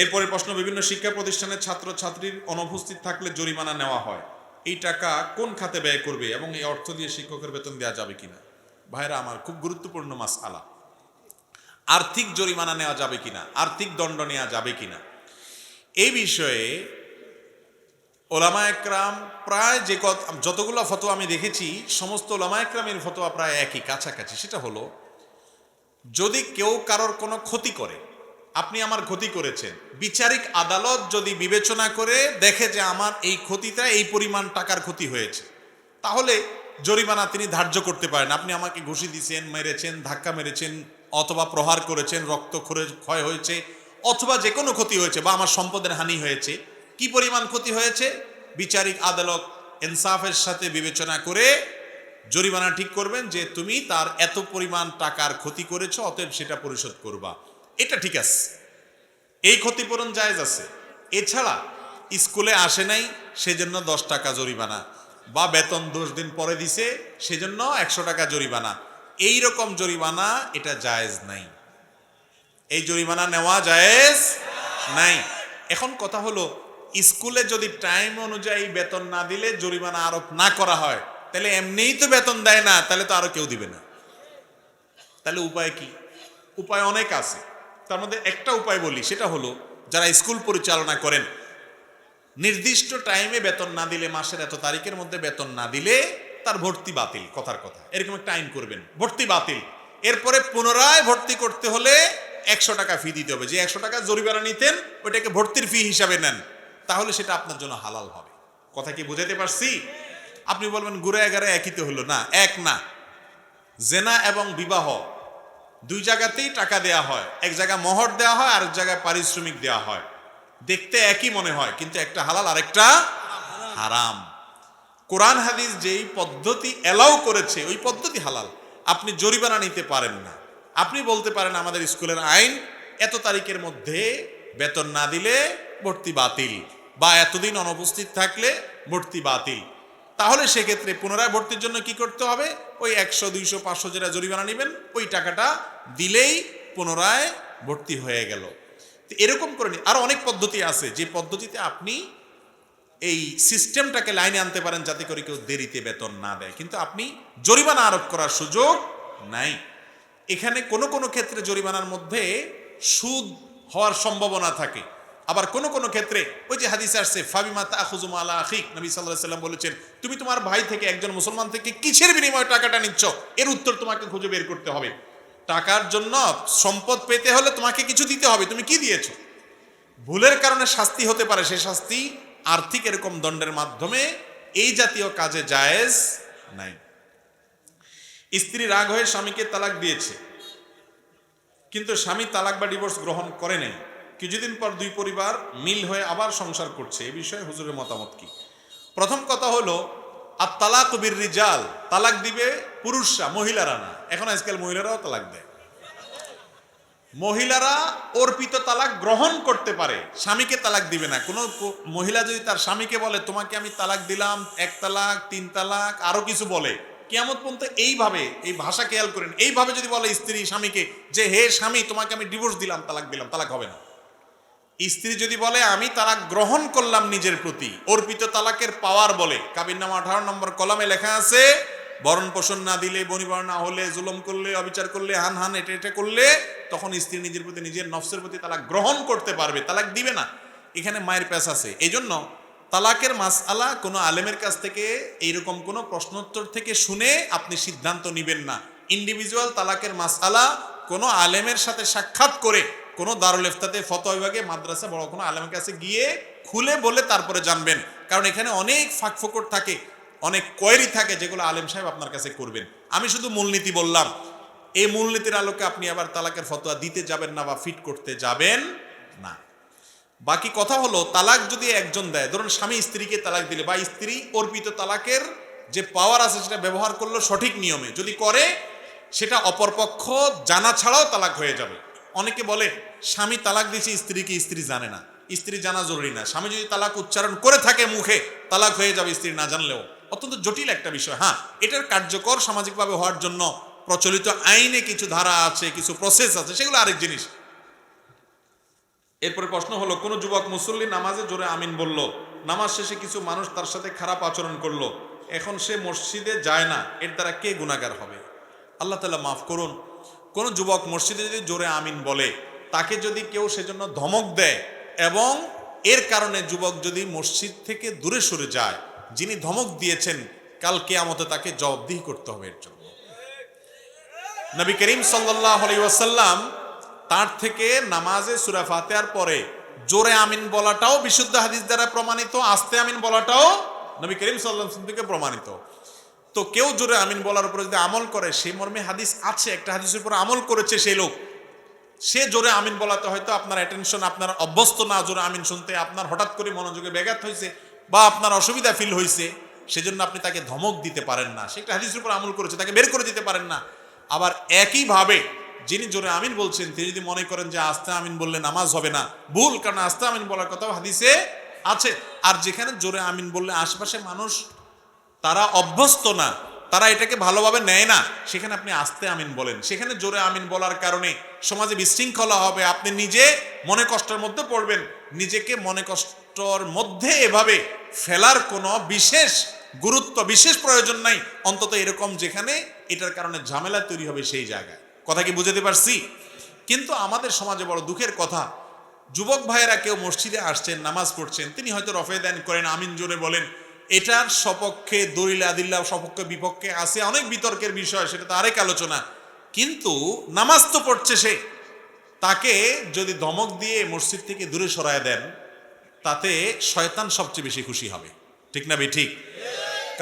এরপরে প্রশ্ন, বিভিন্ন শিক্ষা প্রতিষ্ঠানের ছাত্র ছাত্রীর অনুপস্থিত থাকলে জরিমানা নেওয়া হয়, এই টাকা কোন খাতে ব্যয় করবে এবং এই অর্থ দিয়ে শিক্ষকের বেতন দেওয়া যাবে কিনা? ভাইরা আমার, খুব গুরুত্বপূর্ণ মাসআলা। আর্থিক জরিমানা নেওয়া যাবে কিনা, আর্থিক দণ্ড নেওয়া যাবে কিনা, এই বিষয়ে ওলামা একরাম প্রায় যতগুলো ফতোয়া আমি দেখেছি, সমস্ত ওলামা একরামের ফতোয়া প্রায় একই, কাছাকাছি। সেটা হলো, যদি কেউ কারোর কোনো ক্ষতি করে, আপনি আমার ক্ষতি করেছেন, বিচারিক আদালত যদি বিবেচনা করে দেখে যে আমার এই ক্ষতিটা এই পরিমাণ টাকার ক্ষতি হয়েছে, তাহলে জরিমানা তিনি ধার্য করতে পারেন। আপনি আমাকে ঘুষি দিয়েছেন, মেরেছেন, ধাক্কা মেরেছেন, অথবা প্রহার করেছেন, রক্ত ক্ষয় হয়েছে, অথবা যে কোনো ক্ষতি হয়েছে, বা আমার সম্পদের হানি হয়েছে, কি পরিমাণ ক্ষতি হয়েছে বিচারিক আদালত ইনসাফের সাথে বিবেচনা করে জরিমানা ঠিক করবেন যে তুমি তার এত পরিমাণ টাকার ক্ষতি করেছো, অতএব সেটা পরিশোধ করবা। এটা ঠিক আছে, এই ক্ষতিপূরণ জায়েজ আছে। এছাড়া স্কুলে আসে নাই সেজন্য 10 টাকা জরিমানা, বা বেতন 10 দিন পরে দিছে সেজন্য 100 টাকা জরিমানা, এই রকম জরিমানা এটা জায়েজ নাই, এই জরিমানা নেওয়া জায়েজ নাই। এখন কথা হলো, স্কুলে যদি টাইম অনুযায়ী বেতন না দিলে জরিমানা আরোপ না করা হয়, তাহলে এমনিই তো বেতন দেয় না, তাহলে তো আরো কেউ দিবে না। তাহলে উপায় কি? উপায় অনেক আছে, তার মধ্যে একটা উপায় বলি, সেটা হলো, যারা স্কুল পরিচালনা করেন, নির্দিষ্ট টাইমে বেতন না দিলে, মাসের এত তারিখের মধ্যে বেতন না দিলে তার ভর্তি বাতিল, কথার কথা, এরকম একটা আইন করবেন, ভর্তি বাতিল। এরপরে পুনরায় ভর্তি করতে হলে 100 টাকা ফি দিতে হবে। যে 100 টাকা জরিমানা নিতেন ওইটাকে ভর্তির ফি হিসাবে নেন, তাহলে সেটা আপনার জন্য হালাল হবে। কথা কি বুঝাতে পারছি? আপনি বলবেন ঘুরে এগারে একই তো হলো না, এক না। জেনা এবং বিবাহ 2 জায়গাতেই টাকা দেয়া হয়, এক জায়গায় মোহর দেওয়া হয়, আর এক জায়গায় পারিশ্রমিক দেওয়া হয়, দেখতে একই মনে হয়, কিন্তু একটা হালাল আর একটা হারাম। কোরআন হাদিস যেই পদ্ধতি এলাও করেছে ওই পদ্ধতি হালাল, আপনি জরিমানা নিতে পারেন না। আপনি বলতে পারেন আমাদের স্কুলের আইন এত তারিখের মধ্যে বেতন না দিলে ভর্তি বাতিল, বা এতদিন অনুপস্থিত থাকলে ভর্তি বাতিল। তাহলে সেক্ষেত্রে পুনরায় ভর্তির জন্য কি করতে হবে? ওই 100, 200, 500 যেটা জরিমানা নেবেন ওই টাকাটা দিলেই পুনরায় ভর্তি হয়ে গেল। এরকম করে আরো অনেক পদ্ধতি আছে, যে পদ্ধতিতে আপনি এই সিস্টেমটাকে লাইনে আনতে পারেন যাতে করে কেউ দেরিতে বেতন না দেয়, কিন্তু আপনি জরিমানা আরোপ করার সুযোগ নাই। এখানে কোনো কোনো ক্ষেত্রে জরিমানার মধ্যে সুদ হওয়ার সম্ভাবনা থাকে, আবার কোনো কোনো ক্ষেত্রে ওই যে হাদিসে আসছে ফাবিমা তাখুযু আলা আখিক, নবী সাল্লাল্লাহু আলাইহি ওয়াসাল্লাম বলেছেন, তুমি তোমার ভাই থেকে, একজন মুসলমান থেকে কিসের বিনিময়ে টাকাটা নিচ্ছ, এর উত্তর তোমাকে খুঁজে বের করতে হবে। টাকার জন্য, সম্পদ পেতে হলে তোমাকে কিছু দিতে হবে, তুমি কি দিয়েছো? ভুলের কারণে শাস্তি হতে পারে, সে শাস্তি আর্থিক এরকম দণ্ডের মাধ্যমে এই জাতীয় কাজে জায়েজ নাই। স্ত্রী রাগ হয়ে স্বামীকে তালাক দিয়েছে, কিন্তু স্বামী তালাক বা ডিভোর্স গ্রহণ করে নাই, কিছুদিন পর 2 পরিবার মিল হয়ে আবার সংসার করছে, এই বিষয়ে হুজুরের মতামত কি? প্রথম কথা হলো, আর তালাক বির রিজাল, তালাক দিবে পুরুষরা, মহিলারা না। এখন আজকাল মহিলারাও তালাক দেয়। মহিলারা অর্পিত তালাক গ্রহণ করতে পারে, স্বামীকে তালাক দিবে না। কোনো মহিলা যদি তার স্বামীকে বলে তোমাকে আমি তালাক দিলাম, 1 তালাক, 3 তালাক, আরো কিছু বলে, কিয়ামত পর্যন্ত এইভাবে, এই ভাষা খেয়াল করেন, এইভাবে যদি বলে স্ত্রী স্বামীকে যে হে স্বামী তোমাকে আমি ডিভোর্স দিলাম, তালাক দিলাম, তালাক হবে না। স্ত্রী যদি বলে আমি তালাক গ্রহণ করলাম নিজের প্রতি, অর্পিত তালাকের পাওয়ার বলে, কাবিননামা 18 নম্বর কলামে লেখা আছে ভরণ পোষণ না দিলে, বনিবর না হলে, জুলুম করলে, অবিচার করলে, হান এটা করলে, তখন স্ত্রী নিজের প্রতি, নিজের নফসের প্রতি তালাক গ্রহণ করতে পারবে, তালাক দিবে না। এখানে মায়ের প্যাচ আছে। এই জন্য তালাকের মাসআলা কোনো আলেমের কাছ থেকে এইরকম কোনো প্রশ্নোত্তর থেকে শুনে আপনি সিদ্ধান্ত নিবেন না। ইন্ডিভিজুয়াল তালাকের মাসআলা কোনো আলেমের সাথে সাক্ষাৎ করে, কোনো দারুল ইফতাতে, ফতোয়া বিভাগে, মাদ্রাসা, বড় কোনো আলেমের কাছে গিয়ে খুলে বলে তারপরে জানবেন। কারণ এখানে অনেক ফাঁকফোকর থাকে, অনেক কোয়েরি থাকে, যেগুলো আলেম সাহেব আপনার কাছে করবেন। আমি শুধু মূলনীতি বললাম, এই মূলনীতির আলোকে আপনি আবার তালাকের ফতোয়া দিতে যাবেন না বা ফিট করতে যাবেন না। বাকি কথা হলো, তালাক যদি একজন দেয়, ধরুন স্বামী স্ত্রীকে তালাক দিলে, বা স্ত্রী অর্পিত তালাকের যে পাওয়ার আছে সেটা ব্যবহার করলো সঠিক নিয়মে, যদি করে, সেটা অপরপক্ষ জানা ছাড়াও তালাক হয়ে যাবে। অনেকে বলে স্বামী তালাক দিয়েছে স্ত্রীকে, স্ত্রী জানে না। স্ত্রী জানা জরুরি না। স্বামী যদি তালাক উচ্চারণ করে থাকে মুখে, তালাক হয়ে যাবে স্ত্রী না জানলেও। অত্যন্ত জটিল একটা বিষয়। হ্যাঁ, এটার কার্যকর সামাজিকভাবে হওয়ার জন্য প্রচলিত আইনে কিছু ধারা আছে, কিছু প্রসেস আছে, সেগুলো আরেক জিনিস। এরপরে প্রশ্ন হলো, কোন যুবক মুসল্লি নামাজে জোরে আমিন বলল, নামাজ শেষে কিছু মানুষ তার সাথে খারাপ আচরণ করলো, এখন সে মসজিদে যায় না, এর দ্বারা কে গুনাহগার হবে? আল্লাহ তাআলা মাফ করুন। কোন যুবক মসজিদে যদি জোরে আমিন বলে, তাকে যদি কেউ সেজন্য ধমক দেয় এবং এর কারণে যুবক যদি মসজিদ থেকে দূরে সরে যায়, যিনি ধমক দিয়েছেন কাল কিয়ামতে তাকে জবাবদিহি করতে হবে এর জন্য। নবী করিম সাল্লাল্লাহু আলাইহি ওয়াসাল্লাম তার থেকে নামাজে সূরা ফাতিহার পরে জোরে আমিন বলাটাও বিশুদ্ধ হাদিস দ্বারা প্রমাণিত, আস্তে আমিন বলাটাও নবী করিম সাল্লাল্লাহু আলাইহি ওয়াসাল্লাম থেকে প্রমাণিত। তো কেউ জোরে আমিন বলার উপরে যদি আমল করে, সেই মর্মে হাদিস আছে, একটা হাদিসের উপর আমল করেছে সেই লোক, সে জোরে আমিন বলাতে হয়তো আপনার অ্যাটেনশন, আপনার অভ্যস্ত না জোরে আমিন শুনতে, আপনার হঠাৎ করে মনোযোগে ব্যাঘাত হয়েছে বা আপনার অসুবিধা ফিল হয়েছে, সেজন্য আপনি তাকে ধমক দিতে পারেন না। সে একটা হাদিসের উপর আমল করেছে, তাকে বের করে দিতে পারেন না। আবার একইভাবে যিনি জোরে আমিন বলছেন, তিনি যদি মনে করেন যে আস্তে আমিন বললে নামাজ হবে না, ভুল, কারণ আস্তে আমিন বলার কথাও হাদিসে আছে। আর যেখানে জোরে আমিন বললে আশেপাশে মানুষ তারা অভ্যস্ত না, তারা এটাকে ভালোভাবে নেয় না, সেখানে আপনি আস্তে আমিন বলেন। সেখানে জোরে আমিন বলার কারণে সমাজে বিশৃঙ্খলা হবে, আপনি নিজে মনে কষ্টের মধ্যে পড়বেন। নিজেকে মনে কষ্টর মধ্যে এভাবে ফেলার কোনো বিশেষ গুরুত্ব, বিশেষ প্রয়োজন নাই, অন্তত এরকম যেখানে এটার কারণে ঝামেলা তৈরি হবে সেই জায়গায়। কথা কি বুঝাতে পারছি? কিন্তু আমাদের সমাজে বড় দুঃখের কথা, যুবক ভাইয়েরা কেউ মসজিদে আসছেন, নামাজ পড়ছেন, তিনি হয়তো রফে দান করেন, আমিন জোরে বলেন, এটার সপক্ষে দলিল আদিল্লাহ সপক্ষে বিপক্ষে আছে, অনেক বিতর্কের বিষয়, সেটা তো আরেক আলোচনা। কিন্তু নামাজ তো পড়ছে সে, তাকে যদি ধমক দিয়ে মসজিদ থেকে দূরে সরায় দেন, তাতে শয়তান সবচেয়ে বেশি খুশি হবে। ঠিক না ভাই? ঠিক।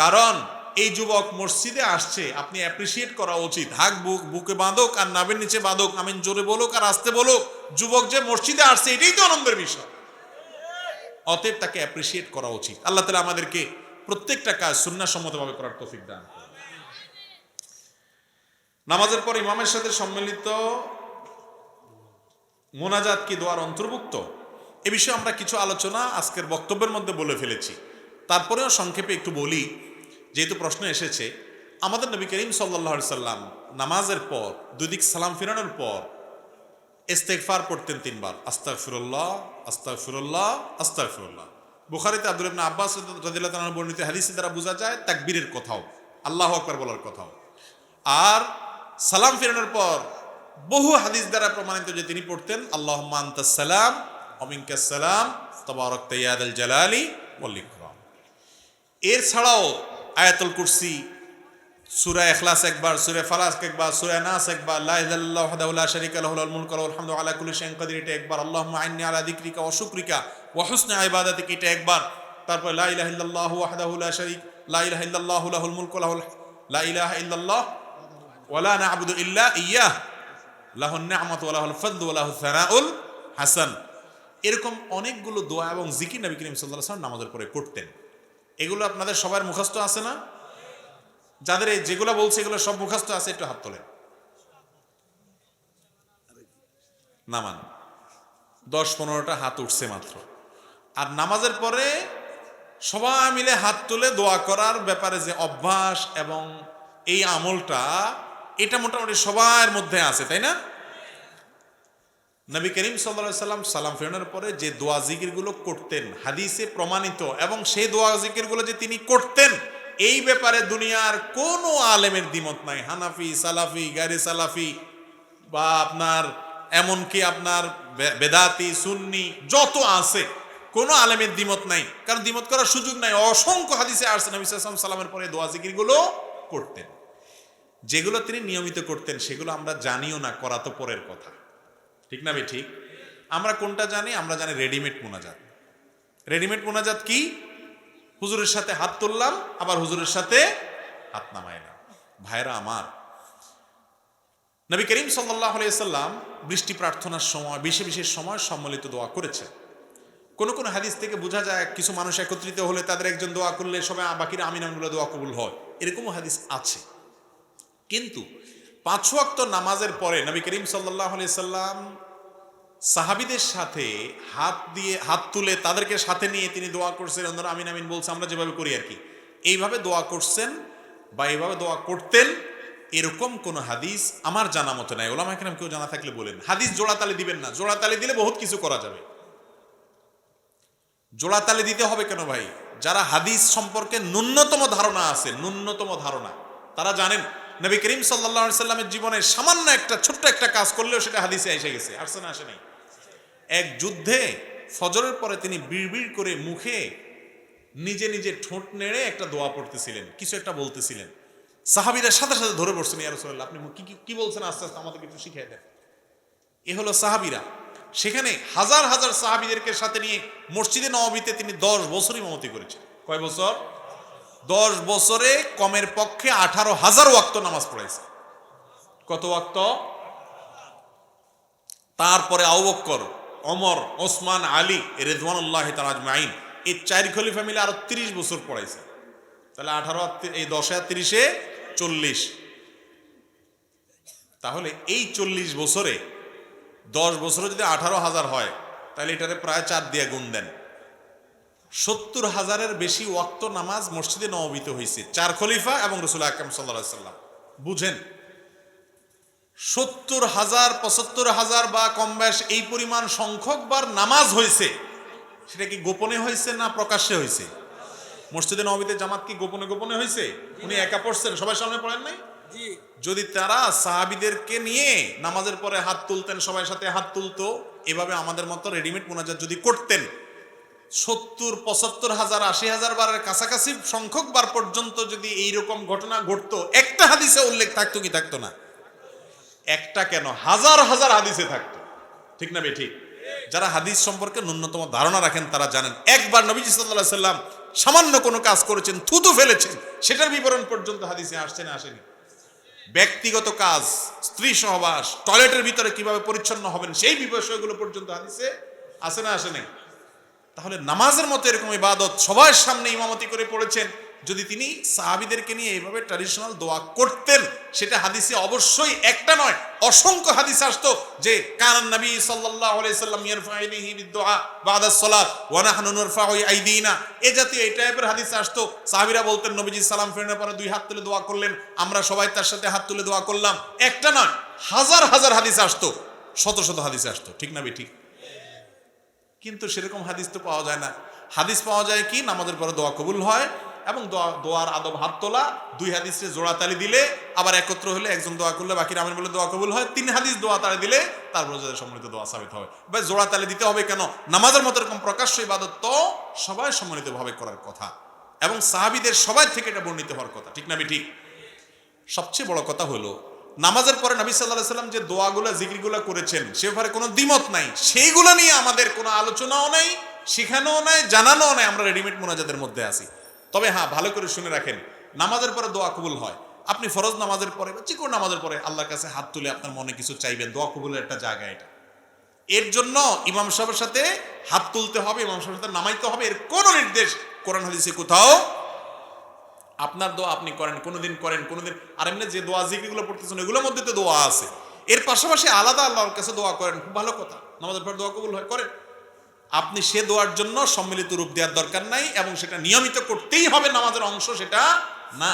কারণ এই যুবক মসজিদে আসছে, আপনি অ্যাপ্রিসিয়েট করা উচিত। হাক বুকে বাঁধক আর নাভের নিচে বাঁধক, আমিন জোরে বলুক আর আস্তে বলুক, যুবক যে মসজিদে আসছে এটাই তো আনন্দের বিষয়। অতএব তাকে অ্যাপ্রিসিয়েট করা উচিত। আল্লাহ তাআলা আমাদেরকে প্রত্যেকটা কাজ সুন্নাহ সম্মতভাবে করার তৌফিক দান করুন। নামাজের পর ইমামের সাথে সম্মিলিত মোনাজাত কি দোয়ার অন্তর্ভুক্ত? এ বিষয়ে আমরা কিছু আলোচনা আজকের বক্তব্যের মধ্যে বলে ফেলেছি, তারপরেও সংক্ষেপে একটু বলি, যেহেতু প্রশ্ন এসেছে। আমাদের নবী করিম সাল্লাল্লাহু আলাইহি সাল্লাম নামাজের পর দুদিক সালাম ফিরানোর পর ইস্তেগফার পড়তেন 3 বার, আস্তাগফিরুল্লাহ আস্তাগফিরুল্লাহ আস্তাগফিরুল্লাহ। বুখারীতে আব্দুল্লাহ ইবনে আব্বাস রাদিয়াল্লাহু তাআলা বর্ণিত হাদিস দ্বারা বোঝা যায় তাকবীরের কথাও, আল্লাহু আকবার বলার কথাও। আর সালাম ফিরানোর পর বহু হাদিস দ্বারা প্রমাণিত যে তিনি পড়তেন আল্লাহুম্মা আনতাস সালাম ওয়া মিনকাস সালাম তাবারাকতা ইয়া যাল জালালি ওয়াল ইকরাম। এর ছাড়াও আয়াতুল কুরসি, সূরা ইখলাস একবার, সূরা ফালাক একবার, সূরা নাস একবার, লা ইলাহা ইল্লাল্লাহু ওয়াহদাহু লা শারীকা লাহু লাহুল মুলকু ওয়া লাহুল হামদু আলা কুল্লি শাইইন কাদির এটা একবার, আল্লাহুম্মা আইন্নি আলা যিকরিকা ওয়া শুকরিকা ওয়া হুসনি ইবাদাতিকা এটা একবার। তারপর লা ইলাহা ইল্লাল্লাহু ওয়াহদাহু লা শারীক লা ইলাহা ইল্লাল্লাহু লাহুল মুলকু লাহুল লা ইলাহা ইল্লাল্লাহ ওয়া লা না'বুদু ইল্লা ইয়্যাহ লাহুন নি'মাতু ওয়া লাহুল ফাদলু ওয়া লাহুস সানাউল হাসান। এরকম অনেকগুলো দোয়া এবং জিকির নবী করিম সাল্লাল্লাহু আলাইহি ওয়াসাল্লাম নামাজের পরে করতেন। এগুলো আপনাদের সবার মুখস্থ আছে না? যাদের এই যেগুলো বলছে এগুলো সব মুখস্থ আছে, একটু হাত তোলেন। নামান 10-15টা হাত উঠছে মাত্র। আর নামাজের পরে সবাই মিলে হাত তুলে দোয়া করার ব্যাপারে যে অভ্যাস এবং এই আমলটা, এটা মোটামুটি সবার মধ্যে আছে, তাই না? নবী করিম সাল্লাল্লাহু আলাইহি সাল্লাম সালাম ফেরানোর পরে যে দোয়া জিকিরগুলো করতেন হাদিসে প্রমাণিত, এবং সেই দোয়া জিকিরগুলো যে তিনি করতেন এই ব্যাপারে দুনিয়ার কোনো আলেমের দ্বিমত নাই। হানাফি, সালাফি, গায়রে সালাফি বা আপনার এমনকি আপনার বেদাতি, সুন্নি যত আছে কোনো আলেমের দ্বিমত নাই, কারণ দ্বিমত করার সুযোগ নাই। অসংখ্য হাদিসে আসছে নবী সাল্লাল্লাহু আলাইহি সাল্লামের পরে দোয়া জিকিরগুলো করতেন। যেগুলো তিনি নিয়মিত করতেন সেগুলো আমরা জানিও না, করা তো পরের কথা, ঠিক না ভাই? ঠিক। আমরা কোনটা জানি? আমরা জানি রেডিমেড মোনাজাত। রেডিমেড মোনাজাত কি? হুজুরের সাথে হাত তুললাম, আবার হুজুরের সাথে হাত নামাইলাম। ভাইরা আমার, নবী করিম সাল্লাল্লাহু আলাইহি সাল্লাম বৃষ্টি প্রার্থনার সময় বিশেষ সময় সম্মিলিত দোয়া করেছেন। কোন কোন হাদিস থেকে বোঝা যায় কিছু মানুষ একত্রিত হলে তাদের একজন দোয়া করলে সবাই বাকিরা আমিন আমিন বলে দোয়া কবুল হয়, এরকমও হাদিস আছে। কিন্তু 5 ওয়াক্ত নামাজের পরে নবী করিম সাল্লাল্লাহু আলাইহি সাল্লাম সাহাবীদের সাথে হাত তুলে তাদেরকে সাথে নিয়ে তিনি দোয়া করছেন, অন্যরা আমিন আমিন বলছে, আমরা যেভাবে করি আর কি, এইভাবে দোয়া করছেন বা এইভাবে দোয়া করতেন, এরকম কোন হাদিস আমার জানা মতো নাই। ওলামা কেরাম কেউ জানা থাকলে বলেন। হাদিস জোড়াতালি দিবেন না, জোড়াতালি দিলে বহুত কিছু করা যাবে। জোড়াতালি দিতে হবে কেন ভাই? যারা হাদিস সম্পর্কে ন্যূনতম ধারণা আছে, ন্যূনতম ধারণা, তারা জানেন নবী করিম সাল্লাল্লাহু আলাইহি সাল্লামের জীবনে সামান্য একটা ছোট্ট একটা কাজ করলেও সেটা হাদিসে এসে গেছে। আসছে না? আসে নাই? এক যুদ্ধে ফজরের পরে তিনি বিড়বিড় করে মুখে নিজে নিজে ঠোঁট নেড়ে একটা দোয়া পড়তেছিলেন, কিছু একটা বলতেছিলেন। সাহাবীরা সাথে সাথে ধরে পড়ছেন, ইয়া রাসূলুল্লাহ আপনি কি বলছেন, আস্তে আস্তে আমাদের একটু শিখিয়ে দেন। এ হলো সাহাবীরা। সেখানে হাজার হাজার সাহাবীদেরকে সাথে নিয়ে মসজিদে নববীতে তিনি 10 বছর ইমামতি করেছেন। কয় বছর? 10 বছরে কমের পক্ষে 18,000 ওয়াক্ত নামাজ পড়াইছে। কত ওয়াক্ত? তারপরে আবু বকর, ওমর, ওসমান, আলী রিদওয়ানুল্লাহি তাআলা আজমাইন, এই 4 খলিফা মিলে আরো 30 বছর পড়াইছে। তাহলে 18 এই 10 আর 30 40। তাহলে এই 40 বছরে 10 বছরে যদি 18,000 হয়, তাহলে এটারে প্রায় 4 দিয়ে গুণ দেন। 70,000-এর বেশি ওয়াক্ত নামাজ মসজিদে নববীতে হয়েছে 4 খলিফা এবং রাসূল আকরাম সাল্লাল্লাহু আলাইহি সাল্লাম। বুঝেন, 70,000, 75,000 বা কম বেশ এই পরিমাণ সংখ্যকবার নামাজ হয়েছে। সেটা কি গোপনে হয়েছে না প্রকাশ্যে হয়েছে? মসজিদে নববীতে জামাত কি গোপনে গোপনে হয়েছে? উনি একা পড়ছেন, সবাই সামনে পড়েন নাই? যদি তারা সাহাবীদেরকে নিয়ে নামাজের পরে হাত তুলতেন, সবাই সাথে হাত তুলতো, এভাবে আমাদের মতো রেডিমেড মোনাজাত যদি করতেন, 70, 75,000, 80,000 বারের কাছাকাছি সংখ্যক বার পর্যন্ত যদি এইরকম ঘটনা ঘটতো, একটা হাদিসে উল্লেখ থাকতো কি থাকতো না? একটা কেন, হাজার হাজার হাদিসে থাকতো। ঠিক না বেঠিক? যারা হাদিস সম্পর্কে ন্যূনতম ধারণা রাখেন তারা জানেন একবার নবীজি সাল্লাল্লাহু আলাইহি সাল্লাম সামান্য কোনো কাজ করেছেন, থুতু ফেলেছেন, সেটার বিবরণ পর্যন্ত হাদিসে আসছে না আসেনি? ব্যক্তিগত কাজ, স্ত্রী সহবাস, টয়লেটের ভিতরে কিভাবে পরিচ্ছন্ন হবেন, সেই বিষয়গুলো পর্যন্ত হাদিসে আসে না আসে নাই? তাহলে নামাজের মতো এরকম ইবাদত সবার সামনে ইমামতি করে পড়েছেন, যদি তিনি সাহাবীদেরকে নিয়ে এইভাবে ট্র্যাডিশনাল দোয়া করতেন, সেটা হাদিসে অবশ্যই একটা নয় অসংখ্য হাদিস আসতো যে কানান নবী সাল্লাল্লাহু আলাইহি সাল্লাম ইয়ারফাইনিহি বিদুআ বাদাস সালাত ওয়া নাহনু নারফাউ আইদিনা, এই জাতীয় এই টাইপের হাদিস আসতো। সাহাবীরা বলতেন নবীজি সালাম ফেরানোর পরে 2 হাত তুলে দোয়া করলেন, আমরা সবাই তার সাথে হাত তুলে দোয়া করলাম। একটা নয়, হাজার হাজার হাদিস আসতো, শত শত হাদিস আসতো। ঠিক না বেঠিক? কিন্তু সেরকম হাদিস তো পাওয়া যায় না। হাদিস পাওয়া যায় কি, নামাজের পরে দোয়া কবুল হয় এবং দোয়ার আদব হাত তোলা, 2 হাদিসে জোড়াতালি দিলে, আবার একত্র হলে একজন দোয়া করলে বাকিরা আমিন বলে দোয়া কবুল হয়। 3 হাদিস দোয়া তালি দিলে তারপর যাদের সম্মিলিত দোয়া সাবিত হবে। ভাই জোড়াতালি দিতে হবে কেন? নামাজের মতো এরকম প্রকাশ্য ইবাদত তো সবাই সম্মিলিতভাবে করার কথা এবং সাহাবীদের সবাই থেকে এটা বর্ণিত হওয়ার কথা। ঠিক না বেঠিক? সবচেয়ে বড় কথা হলো নামাজের পরে নবী সাল্লাল্লাহু আলাইহি সাল্লাম যে দোয়াগুলো জিকিরগুলো করেছেন সে ব্যাপারে কোনো দ্বিমত নাই, সেইগুলো নিয়ে আমাদের কোনো আলোচনাও নাই, শেখানোও নাই, জানানোও নাই। আমরা রেডিমেড মোনাজাতের মধ্যে আছি। তবে হ্যাঁ, ভালো করে শুনে রাখেন, নামাজের পরে দোয়া কবুল হয়। আপনি ফরজ নামাজের পরে বা যে কোনো নামাজের পরে আল্লাহর কাছে হাত তুলে আপনার মনে কিছু চাইবেন, দোয়া কবুলের একটা জায়গা এটা। এর জন্য ইমাম সাহেবের সাথে হাত তুলতে হবে, ইমাম সাহেবের সাথে নামাইতে হবে, এর কোনো নির্দেশ কোরআন হাদিসে কোথাও। আপনার দোয়া আপনি করেন, কোনোদিন করেন, কোনোদিন আর এমনি যে দোয়া জিকিরগুলো পড়তেছেন এগুলোর মধ্যে তো দোয়া আছে। এর পাশাপাশি আলাদা আল্লাহর কাছে দোয়া করেন, খুব ভালো কথা। নামাজের পর দোয়া কবুল হয়, করেন। আপনি সে দোয়ার জন্য সম্মিলিত রূপ দেওয়ার দরকার নাই এবং সেটা নিয়মিত করতেই হবে, নামাজের অংশ সেটা না।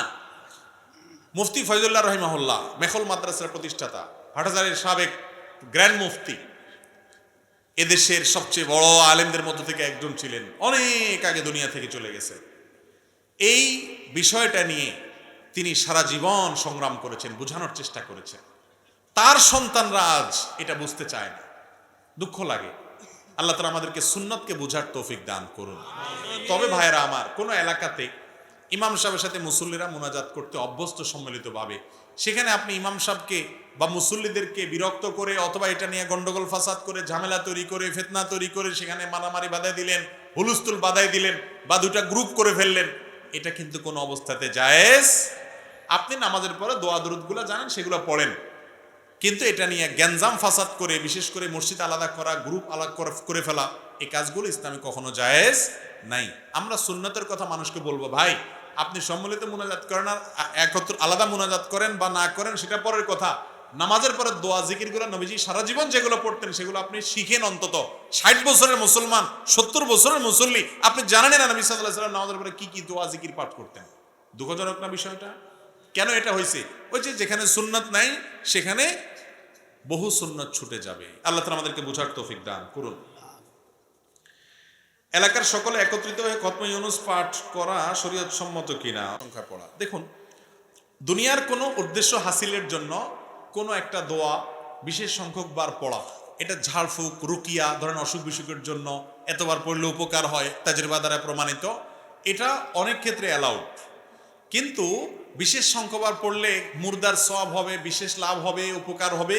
মুফতি ফয়জুল্লাহ রাহিমাহুল্লাহ, মেখল মাদ্রাসার প্রতিষ্ঠাতা, হাটহাজারীর সাবেক গ্র্যান্ড মুফতি, এদেশের সবচেয়ে বড় আলেমদের মধ্য থেকে একজন ছিলেন, অনেক আগে দুনিয়া থেকে চলে গেছে। এই বিষয়টা নিয়ে তিনি সারা জীবন সংগ্রাম করেছেন, বোঝানোর চেষ্টা করেছেন। তার সন্তানরা আজ এটা বুঝতে চায় না, দুঃখ লাগে। আল্লাহ তাআলা আমাদেরকে সুন্নতকে বোঝার তৌফিক দান করুন। তবে ভাইয়েরা আমার, কোন এলাকাতে ইমাম সাহেবের সাথে মুসল্লিরা মুনাজাত করতে অভ্যস্ত সম্মিলিতভাবে, সেখানে আপনি ইমাম সাহেবকে বা মুসল্লিদেরকে বিরক্ত করে অথবা এটা নিয়ে গন্ডগোল ফাসাদ করে ঝামেলা তৈরি করে ফিতনা তৈরি করে সেখানে মারামারি বাধাই দিলেন, হুলস্থুল বাধাই দিলেন বা দুটা গ্রুপ করে ফেললেন, এটা কিন্তু কোনো অবস্থাতে জায়েজ। আপনি নামাজের পরে দোয়া দরুদগুলো জানেন, সেগুলো পড়েন, কিন্তু এটা নিয়ে গ্যাঞ্জাম ফাসাদ করে, বিশেষ করে মসজিদ আলাদা করা, গ্রুপ আলাদা করে ফেলা, এই কাজগুলো ইসলামে কখনো জায়েজ নাই। আমরা সুন্নতের কথা মানুষকে বলবো, ভাই আপনি সম্মিলিত মুনাজাত করেন আর একত্র আলাদা মুনাজাত করেন বা না করেন সেটা পরের কথা। নামাজের পরে দোয়া জিকিরগুলো নবীজি সারা জীবন যেগুলো পড়তেন সেগুলো আপনি শিখেন। অন্তত 60 বছরের মুসলমান, 70 বছরের মুসল্লি, আপনি জানেন না নবী সাল্লাল্লাহু আলাইহি ওয়াসাল্লাম নামাজের পরে কি কি দোয়া জিকির পাঠ করতেন? দুঃখজনক না বিষয়টা? কেন এটা হয়েছে? ওই যে যেখানে সুন্নত নাই সেখানে বহু সুন্নত ছুটে যাবে। আল্লাহ তাআলা আমাদেরকে বোঝার তৌফিক দান করুন। এলাকার সকলে একত্রিত হয়ে খতমে ইউনুস পাঠ করা শরীয়ত সম্মত কিনা? সংখ্যা পড়া। দেখুন, দুনিয়ার কোনো উদ্দেশ্য হাসিলের জন্য কোনো একটা দোয়া বিশেষ সংখ্যক বার পড়া, এটা ঝাড়ফুঁক, রুকিয়া, ধরেন অসুখ বিসুখের জন্য এতবার পড়লে উপকার হয়, তাজরিবা দ্বারা প্রমাণিত, এটা অনেক ক্ষেত্রে অ্যালাউড। কিন্তু বিশেষ সংখ্যকবার পড়লে মুর্দার সওয়াব হবে, বিশেষ লাভ হবে, উপকার হবে,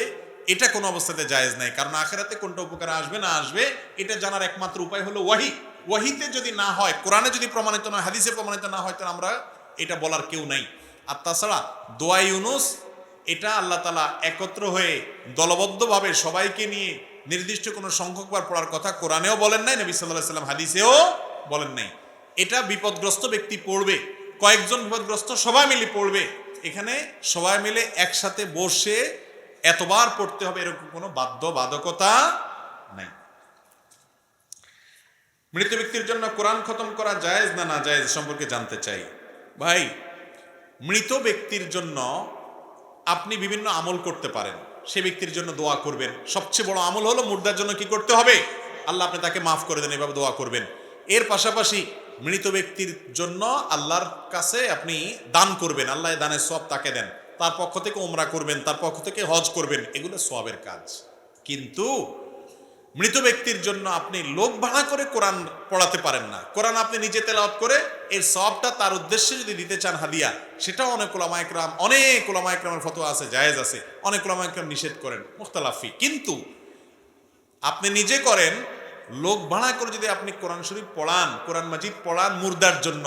এটা কোনো অবস্থাতে জায়েজ নাই। কারণ আখিরাতে কোনটা উপকার আসবে না আসবে এটা জানার একমাত্র উপায় হলো ওয়াহি। ওয়াহিতে যদি না হয়, কোরআনে যদি প্রমাণিত না, হাদিসে প্রমাণিত না হয়, তাহলে আমরা এটা বলার কেউ নাই। আর তাছাড়া দোয়া ইউনুস, এটা আল্লাহ তাআলা একত্র হয়ে দলবদ্ধভাবে সবাইকে নিয়ে নির্দিষ্ট কোনো সংখ্যকবার পড়ার কথা কোরআনেও বলেন নাই, নবী সাল্লাল্লাহু আলাইহি ওয়াসাল্লাম হাদিসেও বলেন নাই। এটা বিপদগ্রস্ত ব্যক্তি পড়বে, কয়েকজন বিপদগ্রস্ত সবাই মিলে পড়বে, এখানে সবাই মিলে একসাথে বসে এতবার পড়তে হবে এরকম কোনো বাধ্যবাধকতা নাই। মৃত ব্যক্তির জন্য কোরআন খতম করা জায়েজ না না জায়েজ সম্পর্কে জানতে চাই। ভাই, মৃত ব্যক্তির জন্য আপনি বিভিন্ন আমল করতে পারেন, সে ব্যক্তির জন্য দোয়া করবেন। সবচেয়ে বড় আমল হলো মুর্দার জন্য কি করতে হবে? আল্লাহ আপনি তাকে মাফ করে দেন, এভাবে দোয়া করবেন। এর পাশাপাশি মৃত ব্যক্তির জন্য আল্লাহর কাছে আপনি দান করবেন, আল্লাহ দানের সওয়াব তাকে দেন, তার পক্ষ থেকে উমরা করবেন, তার পক্ষ থেকে হজ করবেন, এগুলো সওয়াবের কাজ। কিন্তু মৃত ব্যক্তির জন্য আপনি লোক ভাড়া করে কোরআন পড়াতে পারেন না। কোরআন আপনি নিজে তেলাওয়াত করে এর সওয়াবটা তার উদ্দেশ্যে যদি দিতে চান হাদিয়া, সেটাও অনেক উলামায়ে কেরামের ফতোয়া আছে, জায়েজ আছে। অনেক উলামায়ে কেরাম নিষেধ করেন, মুখতালাফি। কিন্তু আপনি নিজে করেন, লোক ভাড়া করে যদি আপনি কোরআন শরীফ পড়ান, কোরআন মাজিদ পড়ান মুর্দার জন্য,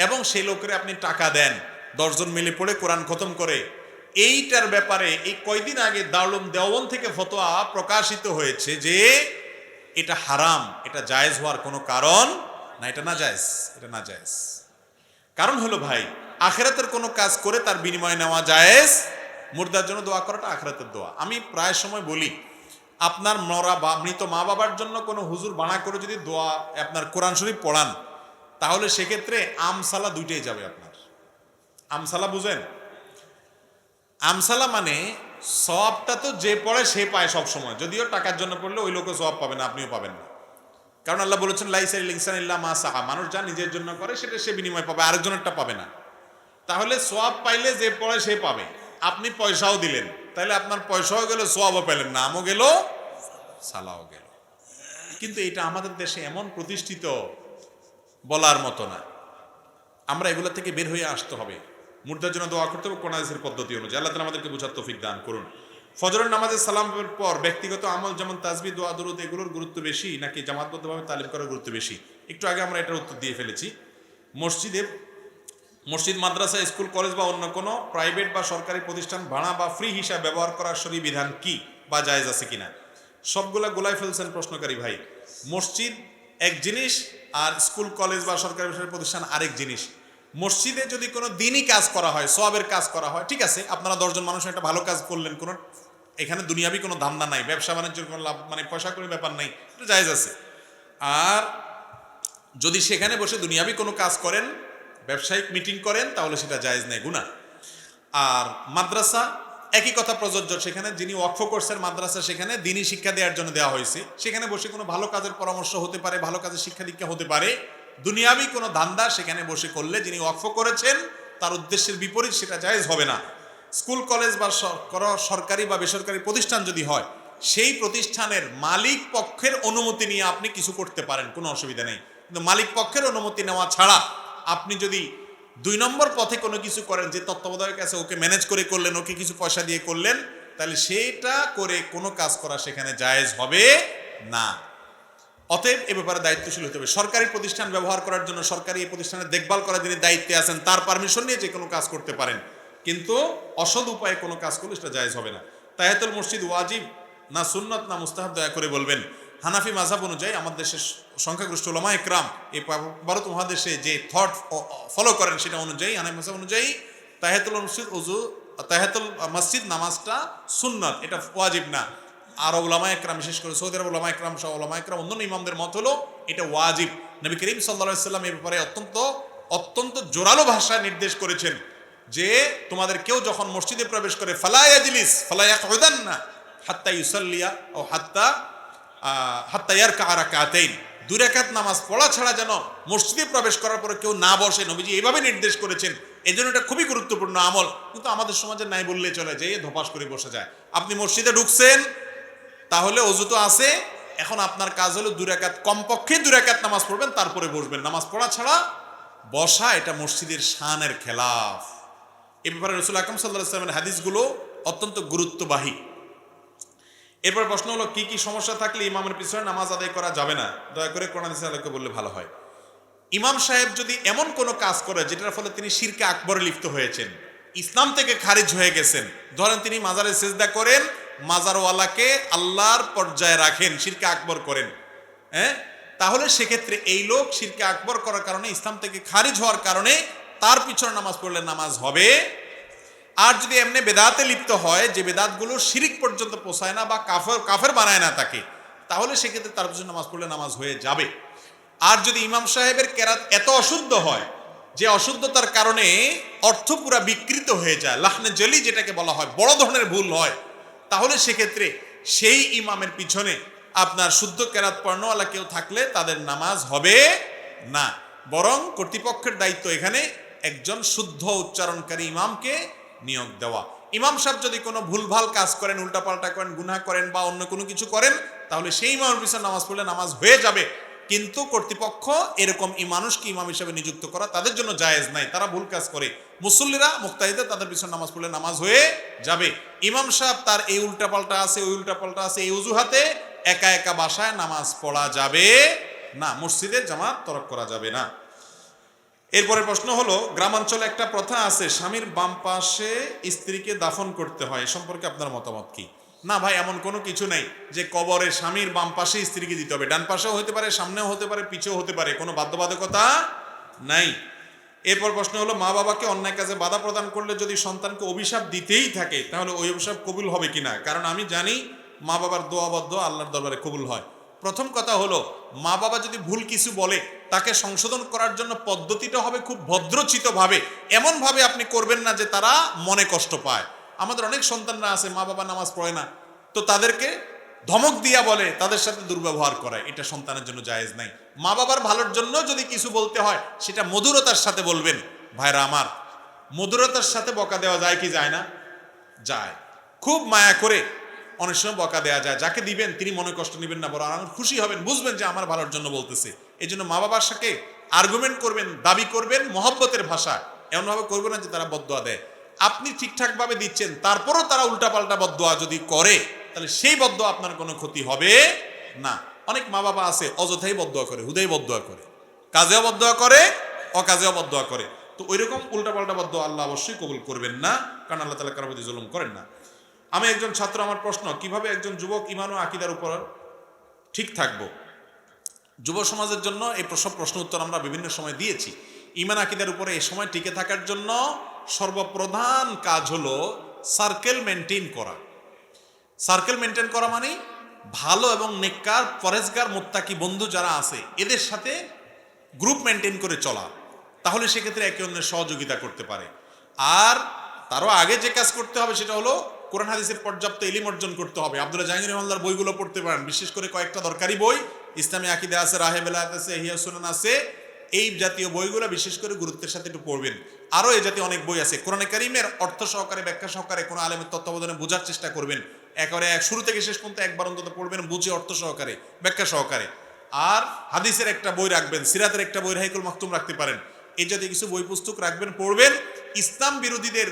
এবং সেই লোকের আপনি টাকা দেন, 10 জন মিলে পড়ে কোরআন খতম করে, এইটার ব্যাপারে এই কয়দিন আগে দারুল দেওবন্দ থেকে ফতোয়া প্রকাশিত হয়েছে যে এটা হারাম, এটা জায়েজ হওয়ার কোনো কারণ না, এটা না জায়েজ, এটা না জায়েজ। কারণ হলো ভাই, আখিরাতের কোনো কাজ করে তার বিনিময় নেওয়া জায়েজ, মুর্দার জন্য দোয়া করাটা আখিরাতের দোয়া। আমি প্রায় সময় বলি, আপনার মরা বা মৃত মা বাবার জন্য কোনো হুজুর বানা করে যদি দোয়া আপনার কোরআন শরীফ পড়ান, তাহলে সেক্ষেত্রে আমসালা দুইটাই যাবে আপনার। আমসালা বুঝেন? আমসালা মানে সওয়াবটা তো যে পড়ে সে পায় সব সময়, যদিও টাকার জন্য পড়লে ওই লোকও সওয়াব পাবে না, আপনিও পাবেন না। কারণ আল্লাহ বলেছেন লাইসা লিল ইনসানি ইল্লা মা সাআ, মানুষ যা নিজের জন্য করে সেটা সে বিনিময় পাবে, আরেকজনেরটা পাবে না। তাহলে সওয়াব পাইলে যে পড়ে সে পাবে। আপনি পয়সাও দিলেন, তাহলে আপনার পয়সাও গেল, সওয়াবও পেলেন না, আমও গেল, সালাও গেল। কিন্তু এটা আমাদের দেশে এমন প্রতিষ্ঠিত, বলার মতো না। আমরা এগুলো থেকে বের হয়ে আসতে হবে। মুর্দার জন্য দোয়া করতে হবে কোরআন হাদিসের পদ্ধতি অনুযায়ী। আল্লাহ তাআলা আমাদেরকে বোঝার তৌফিক দান করুন। ফজরের নামাজের সালামের পর ব্যক্তিগত আমল যেমন তাসবিহ, দোয়া, দরুদ, এগুলোর গুরুত্ব বেশি নাকি জামাতবদ্ধভাবে তালিম করার গুরুত্ব বেশি? একটু আগে আমরা এটার উত্তর দিয়ে ফেলেছি। মসজিদ, মাদ্রাসা, স্কুল, কলেজ বা অন্য কোনো প্রাইভেট বা সরকারি প্রতিষ্ঠান ভাড়া বা ফ্রি হিসাবে ব্যবহার করার শরীয়ী বিধান কি বা জায়েজ আছে কিনা? সবগুলা গোলায় ফেলছেন প্রশ্নকারী ভাই। মসজিদ এক জিনিস আর স্কুল, কলেজ বা সরকারি প্রতিষ্ঠান আরেক জিনিস। মসজিদে যদি কোনো দিনই কাজ করা হয়, সওয়াবের কাজ করা হয়, ঠিক আছে, আপনারা 10 জন মানুষ একটা ভালো কাজ করলেন, কোনো এখানে দুনিয়াবি কোনো ধান্দা নাই, ব্যবসা বাণিজ্যের কোনো লাভ মানে পয়সা করে ব্যাপার নাই, এটা জায়েজ আছে। আর যদি সেখানে বসে দুনিয়াবি কোনো কাজ করেন, ব্যবসায়িক মিটিং করেন, তাহলে সেটা জায়েজ নেই, গুনাহ। আর মাদ্রাসা একই কথা প্রযোজ্য, সেখানে যিনি ওয়াকফ করছেন মাদ্রাসা, সেখানে দ্বীনি শিক্ষা দেওয়ার জন্য দেওয়া হয়েছে, সেখানে বসে কোনো ভালো কাজের পরামর্শ হতে পারে, ভালো কাজের শিক্ষা দীক্ষা হতে পারে, দুনিয়াবি কোনো ধান্দা সেখানে বসে করলে যিনি ওয়াকফ করেছেন তার উদ্দেশ্যের বিপরীত সেটা জায়েজ হবে না। স্কুল কলেজ বা সরকারি বা বেসরকারি প্রতিষ্ঠান যদি হয়, সেই প্রতিষ্ঠানের মালিক পক্ষের অনুমতি নিয়ে আপনি কিছু করতে পারেন, কোনো অসুবিধা নেই। কিন্তু মালিক পক্ষের অনুমতি নেওয়া ছাড়া আপনি যদি 2 নম্বর পথে কোনো কিছু করেন, যে তত্ত্বাবধায়ক আছে ওকে ম্যানেজ করে করলেন, ওকে কিছু পয়সা দিয়ে করলেন, তাহলে সেটা করে কোনো কাজ করা সেখানে জায়েজ হবে না। অতএব এ ব্যাপারে দায়িত্বশীল হতে হবে। সরকারি প্রতিষ্ঠান ব্যবহার করার জন্য, সরকারি এই প্রতিষ্ঠানের দেখভাল করার যিনি দায়িত্বে আছেন তার পারমিশন নিয়ে যে কোনো কাজ করতে পারেন, কিন্তু অসৎ উপায়ে কোনো কাজ করলে সেটা জায়েজ হবে না। তাহিয়াতুল মসজিদ ওয়াজিব না সুন্নত না মুস্তাহাব, দয়া করে বলবেন। হানাফি মাযহাব অনুযায়ী আমাদের দেশের সংখ্যাগরিষ্ঠ উলামা ইকরাম এই ভারত মহাদেশে যে থট ফলো করেন সেটা অনুযায়ী, হানাফি মাযহাব অনুযায়ী তাহিয়াতুল মসজিদ নামাজটা সুন্নত, এটা ওয়াজিব না। আর উলামা ইকরাম, বিশেষ করে সৌদি আরব উলামা ইকরাম সহ উলামা ইকরাম অন্যান্য ইমামদের মত হলো এটা ওয়াজিব। নবী করিম সাল্লাল্লাহু আলাইহি ওয়াসাল্লাম এই ব্যাপারে অত্যন্ত জোরালো ভাষায় নির্দেশ করেছেন যে তোমাদের কেউ যখন মসজিদে প্রবেশ করে ফালা ইয়াজলিস ফালা ইয়াকউদান্না হাত্তা ইউসাল্লিয়া ও হাত্তা ইয়ারকা রাকাতাইন, 2 রাকাত নামাজ পড়া ছাড়া যেন মসজিদে প্রবেশ করার পরে কেউ না বসে। নবীজি এইভাবে নির্দেশ করেছেন, এজন্য এটা খুবই গুরুত্বপূর্ণ আমল। কিন্তু আমাদের সমাজে নাই বললে চলে, যে ধপাস করে বসে যায়। আপনি মসজিদে ঢুকছেন, তাহলে ওযু তো আছে, এখন আপনার কাজ হলো 2 রাকাত, কমপক্ষে 2 রাকাত নামাজ পড়বেন, তারপরে বসবেন। নামাজ পড়া ছাড়া বসা এটা মসজিদের শানের খেলাফ। এ ব্যাপারে রাসূল আকরাম সাল্লাল্লাহু আলাইহি ওয়াসাল্লামের হাদিসগুলো অত্যন্ত গুরুত্ববাহী। এরপর প্রশ্ন হলো, কি কি সমস্যা থাকলে ইমামের পিছনে নামাজ আদায় করা যাবে না? দয়া করে কোরআন হাদিসের আলোকে বললে ভালো হয়। ইমাম সাহেব যদি এমন কোনো কাজ করে যেটার ফলে তিনি শিরকে আকবরে লিপ্ত হয়েছেন, ইসলাম থেকে খারিজ হয়ে গেছেন, ধরেন তিনি মাজারে সিজদা করেন, মাজারওয়ালাকে আল্লাহর পর্যায়ে রাখেন, শিরকে আকবর করেন, তাহলে সেক্ষেত্রে এই লোক শিরকে আকবর করার কারণে, ইসলাম থেকে খারিজ হওয়ার কারণে তার পিছনে নামাজ পড়লে নামাজ হবে। আর যদি এমনি বেদাতে লিপ্ত হয়, যে বেদাতগুলো শিরিক পর্যন্ত পৌঁছায় না বা কাফের বানায় না তাকে, তাহলে সেক্ষেত্রে তার পিছনে নামাজ পড়লে নামাজ হয়ে যাবে। আর যদি ইমাম সাহেবের কেরাত এত অশুদ্ধ হয় যে অশুদ্ধতার কারণে অর্থ পুরা বিকৃত হয়ে যায়, লাহনে জলি যেটাকে বলা হয়, বড় ধরনের ভুল হয়, তাহলে সেক্ষেত্রে সেই ইমামের পিছনে আপনার শুদ্ধ কেরাত পড়ানোওয়ালা কেউ থাকলে তাদের নামাজ হবে না। বরং কর্তৃপক্ষের দায়িত্ব এখানে একজন শুদ্ধ উচ্চারণকারী ইমামকে নিয়োগ দেওয়া। ইমাম সাহেব যদি কোনো ভুলভাল কাজ করেন, উল্টাপাল্টা করেন, গুনাহ করেন বা অন্য কোনো কিছু করেন, তাহলে সেই ইমামের পিছনে নামাজ পড়লে নামাজ হয়ে যাবে। কিন্তু কর্তৃপক্ষ এরকম মানুষকে ইমাম হিসেবে নিযুক্ত করা তাদের জন্য জায়েজ নাই, তারা ভুল কাজ করে। মুসল্লিরা মুক্তাহিদা, তাদের পিছনে নামাজ পড়লে নামাজ হয়ে যাবে। ইমাম সাহেব তার এই উল্টাপাল্টা আছে, ওই উল্টাপাল্টা আছে, এই অজুহাতে একা একা বাসায় নামাজ পড়া যাবে না, মসজিদে জামাত তরক করা যাবে না। এরপরে প্রশ্ন হলো, গ্রামাঞ্চলে একটা প্রথা আছে, স্বামীর বাম পাশে স্ত্রীকে দাফন করতে হয়, এ সম্পর্কে আপনার মতামত কি? না ভাই, এমন কোনো কিছু নেই যে কবরে স্বামীর বাম পাশে স্ত্রীকে দিতে হবে। ডান পাশেও হতে পারে, সামনেও হতে পারে, পিছেও হতে পারে, কোনো বাধ্যবাধকতা নাই। এরপর প্রশ্ন হলো, মা বাবাকে অন্যায় কাজে বাধা প্রদান করলে যদি সন্তানকে অভিশাপ দিতেই থাকে, তাহলে ওই অভিশাপ কবুল হবে কিনা? কারণ আমি জানি মা বাবার দোয়াবদ্ধ আল্লাহর দরবারে কবুল হয়। প্রথম কথা হলো, মা বাবা যদি ভুল কিছু বলে, তাকে সংশোধন করার জন্য পদ্ধতিটা হবে খুব ভদ্রচিতভাবে, এমনভাবে আপনি করবেন না যে তারা মনে কষ্ট পায়। আমাদের অনেক সন্তানরা আছে, মা বাবা নামাজ পড়ে না, তো তাদেরকে ধমক দিয়া বলে, তাদের সাথে দুর্ব্যবহার করায়, এটা সন্তানের জন্য জায়েজ নাই। মা বাবার ভালোর জন্য যদি কিছু বলতে হয়, সেটা মধুরতার সাথে বলবেন। ভাইরা আমার, মধুরতার সাথে বকা দেওয়া যায় কি যায় না? যায়। খুব মায়া করে অনেক সময় বকা দেওয়া যায়, যাকে দিবেন তিনি মনে কষ্ট নেবেন না, বরং খুশি হবেন, বুঝবেন যে আমার ভালোর জন্য বলতেছে। এই জন্য মা বাবার সাথে আর্গুমেন্ট করবেন, দাবি করবেন মহব্বতের ভাষা, এমনভাবে করবেন না যে তারা বদদোয়া দেয়। আপনি ঠিকঠাকভাবে দিচ্ছেন, তারপরও তারা উল্টাপাল্টা বদদোয়া যদি করে, তাহলে সেই বদদোয়া আপনার কোনো ক্ষতি হবে না। অনেক মা বাবা আছে অযথাই বদদোয়া করে, হুদাই বদদোয়া করে, কাজেও বদদোয়া করে, অকাজেও বদদোয়া করে। তো ওইরকম উল্টাপাল্টা বদদোয়া আল্লাহ অবশ্যই কবুল করবেন না, কারণ আল্লাহ তাআলা কারোর প্রতি জুলুম করেন না। আমি একজন ছাত্র, আমার প্রশ্ন, কিভাবে একজন যুবক ঈমান ও আকীদার উপর ঠিক থাকবো? যুব সমাজের জন্য এই সব প্রশ্ন উত্তর আমরা বিভিন্ন সময় দিয়েছি। ঈমান আকীদার উপরে এই সময় টিকে থাকার জন্য সর্বপ্রধান কাজ হলো সার্কেল মেনটেন করা। সার্কেল মেনটেন করা মানে ভালো এবং নেককার, পরেজগার, মুত্তাকি বন্ধু যারা আছে এদের সাথে গ্রুপ মেনটেন করে চলা, তাহলে সেক্ষেত্রে একে অন্যের সহযোগিতা করতে পারে। আর তারও আগে যে কাজ করতে হবে সেটা হলো কোরআন হাদিসের পর্যাপ্ত ইলম অর্জন করতে হবে। আব্দুল্লাহ জাহাঙ্গীর রহমানদার বইগুলো পড়তে পারেন, বিশেষ করে কয়েকটা দরকারি বই, ইসলামী আকীদা আছে, রাহে বেলায়েত আছে, ইহয়া সুনান আছে, এই জাতীয় বইগুলো বিশেষ করে গুরুত্বের সাথে একটু পড়বেন। আরও এই জাতীয় অনেক বই আছে। কোরআনে কারীমের অর্থ সহকারে, ব্যাখ্যা সহকারে কোনো আলেমের তত্ত্বাবধানে বোঝার চেষ্টা করবেন। একেবারে শুরু থেকে শেষ পর্যন্ত একবার অন্তত পড়বেন, বুঝে অর্থ সহকারে, ব্যাখ্যা সহকারে। আর হাদিসের একটা বই রাখবেন, সিরাতের একটা বই রাহিকুল মাকতুম রাখতে পারেন। এই জাতীয় কিছু বই পুস্তক রাখবেন, পড়বেন। ইসলাম বিরোধীদের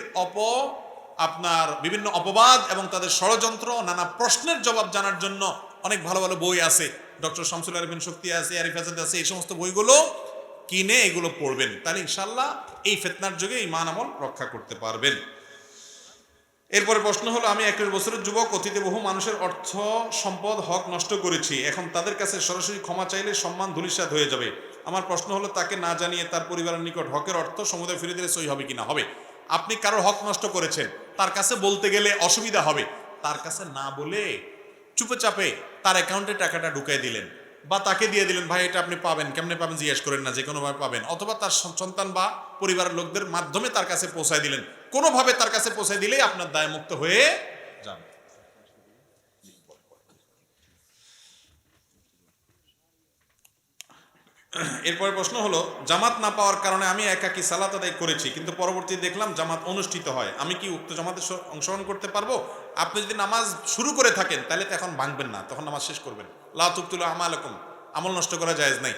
আপনার বিভিন্ন অপবাদ এবং তাদের ষড়যন্ত্র, নানা প্রশ্নের জবাব জানার জন্য অনেক ভালো ভালো বই আছে। ডক্টর শামসুল আরিফিন শক্তি আছে, আরিফ আজাদ আছে। এই সমস্ত বইগুলো কিনে এগুলো পড়বেন, তাহলে ইনশাল্লাহ এই ফিতনার যুগে ঈমান আমল রক্ষা করতে পারবেন। এরপরে প্রশ্ন হলো, আমি 21 বছরের যুবক, অতীতে বহু মানুষের অর্থ সম্পদ হক নষ্ট করেছি। এখন তাদের কাছে সরাসরি ক্ষমা চাইলে সম্মান ধূলিসাৎ হয়ে যাবে। আমার প্রশ্ন হলো, তাকে না জানিয়ে তার পরিবারের নিকট হকের অর্থ সমুদায় ফিরে দিলে সই হবে কিনা? হবে। আপনি কারোর হক নষ্ট করেছেন, তার কাছে বলতে গেলে অসুবিধা হবে। তার কাছে না বলে চুপে চাপে তার অ্যাকাউন্টে টাকাটা ঢুকাই দিলেন, বা তাকে দিয়ে দিলেন, ভাই এটা আপনি পাবেন, কেমনে পাবেন জিজ্ঞেস করেন না, যে কোনোভাবে পাবেন। অথবা তার সন্তান বা পরিবারের লোকদের মাধ্যমে তার কাছে পৌঁছায় দিলেন। কোনোভাবে তার কাছে পৌঁছায় দিলেই আপনার দায়মুক্ত হয়ে যাবে। এরপরে প্রশ্ন হলো, জামাত না পাওয়ার কারণে আমি একাকী সালাত আদায় করেছি, কিন্তু পরবর্তী দেখলাম জামাত অনুষ্ঠিত হয়, আমি কি উক্ত জামাতে অংশগ্রহণ করতে পারবো? আপনি যদি নামাজ শুরু করে থাকেন তাহলে তো এখন ভাঙবেন না, তখন নামাজ শেষ করবেন। লা তুবতিলু আমালাকুম, আমল নষ্ট করা জায়েজ নাই।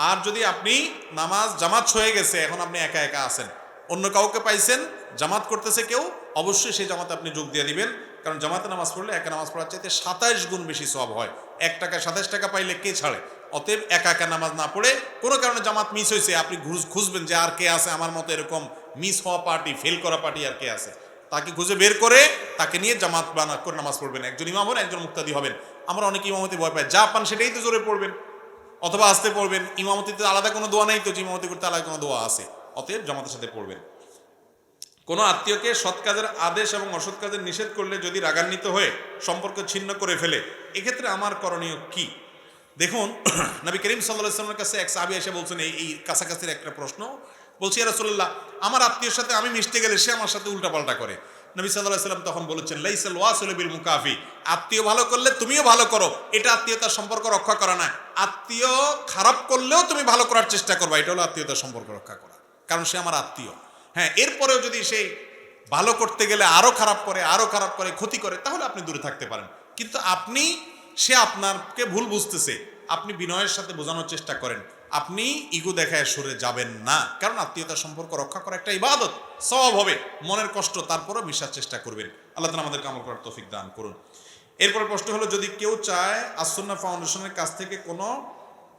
আর যদি আপনি নামাজ জামাত হয়ে গেছে, এখন আপনি একা একা আছেন, অন্য কাউকে পাইছেন জামাত করতেছে কেউ, অবশ্যই সেই জামাতে আপনি যোগ দিয়ে দিবেন। কারণ জামাতে নামাজ পড়লে একা নামাজ পড়ার চাইতে 27 গুণ বেশি সওয়াব হয়। 1 টাকা 27 টাকা পাইলে কে ছাড়ে? অতএব একা একা নামাজ না পড়ে, কোনো কারণে জামাত মিস হয়েছে, আপনি খুঁজবেন যে আর কে আছে আমার মতো এরকম মিস হওয়া পার্টি, ফেল করা পার্টি আর কে আছে, তাকে খুঁজে বের করে তাকে নিয়ে জামাত বানা করে নামাজ পড়বেন। একজন ইমাম হন, একজন মুক্তাদি হবেন। আমরা অনেক ইমামতি ভয় পাই, যা পান সেটাই তো জোরে পড়বেন অথবা আসতে পড়বেন। ইমামতিতে আলাদা কোনো দোয়া নাই তো, যে ইমামতি করতে আলাদা কোনো দোয়া আছে। অতএব জামাতের সাথে পড়বেন। কোনো আত্মীয়কে সৎ কাজের আদেশ এবং অসৎ কাজের নিষেধ করলে যদি রাগান্বিত হয়ে সম্পর্ক ছিন্ন করে ফেলে, এক্ষেত্রে আমার করণীয় কি? দেখুন, নবী করিম সাল্লাল্লাহু আলাইহি ওয়াসাল্লামের কাছে এক সাহাবী এসে বলছেন এই কাছাকাছির একটা প্রশ্ন, বলছি, ইয়া রাসূলুল্লাহ, আমার আত্মীয়ের সাথে আমি মিশতে গেলে সে আমার সাথে উল্টাপাল্টা করে। নবী সাল্লাল্লাহু আলাইহি ওয়াসাল্লাম তখন বলেছেন, লাইসাল ওয়াসিলু বিল মুকাফি, আত্মীয় ভালো করলে তুমিও ভালো করো, এটা আত্মীয়তার সম্পর্ক রক্ষা করা না। আত্মীয় খারাপ করলেও তুমি ভালো করার চেষ্টা করবা, এটা হলো আত্মীয়তার সম্পর্ক রক্ষা করা, কারণ সে আমার আত্মীয়। হ্যাঁ, এরপরেও যদি সে ভালো করতে গেলে আরো খারাপ করে ক্ষতি করে, তাহলে আপনি দূরে থাকতে পারেন। কিন্তু সে আপনাকে ভুল বুঝতেছে, আপনি বিনয়ের সাথে বোঝানোর চেষ্টা করেন, আপনি ইগো দেখায় সরে যাবেন না। কারণ আত্মীয়তার সম্পর্ক রক্ষা করা একটা ইবাদত, সওয়াব হবে, মনের কষ্ট, তারপরও মিশার চেষ্টা করবেন। আল্লাহ তাআলা আমাদেরকে আমল করার তৌফিক দান করুন। এরপর প্রশ্ন হলো, যদি কেউ চায় আসুন্নাহ ফাউন্ডেশনের কাছ থেকে কোনো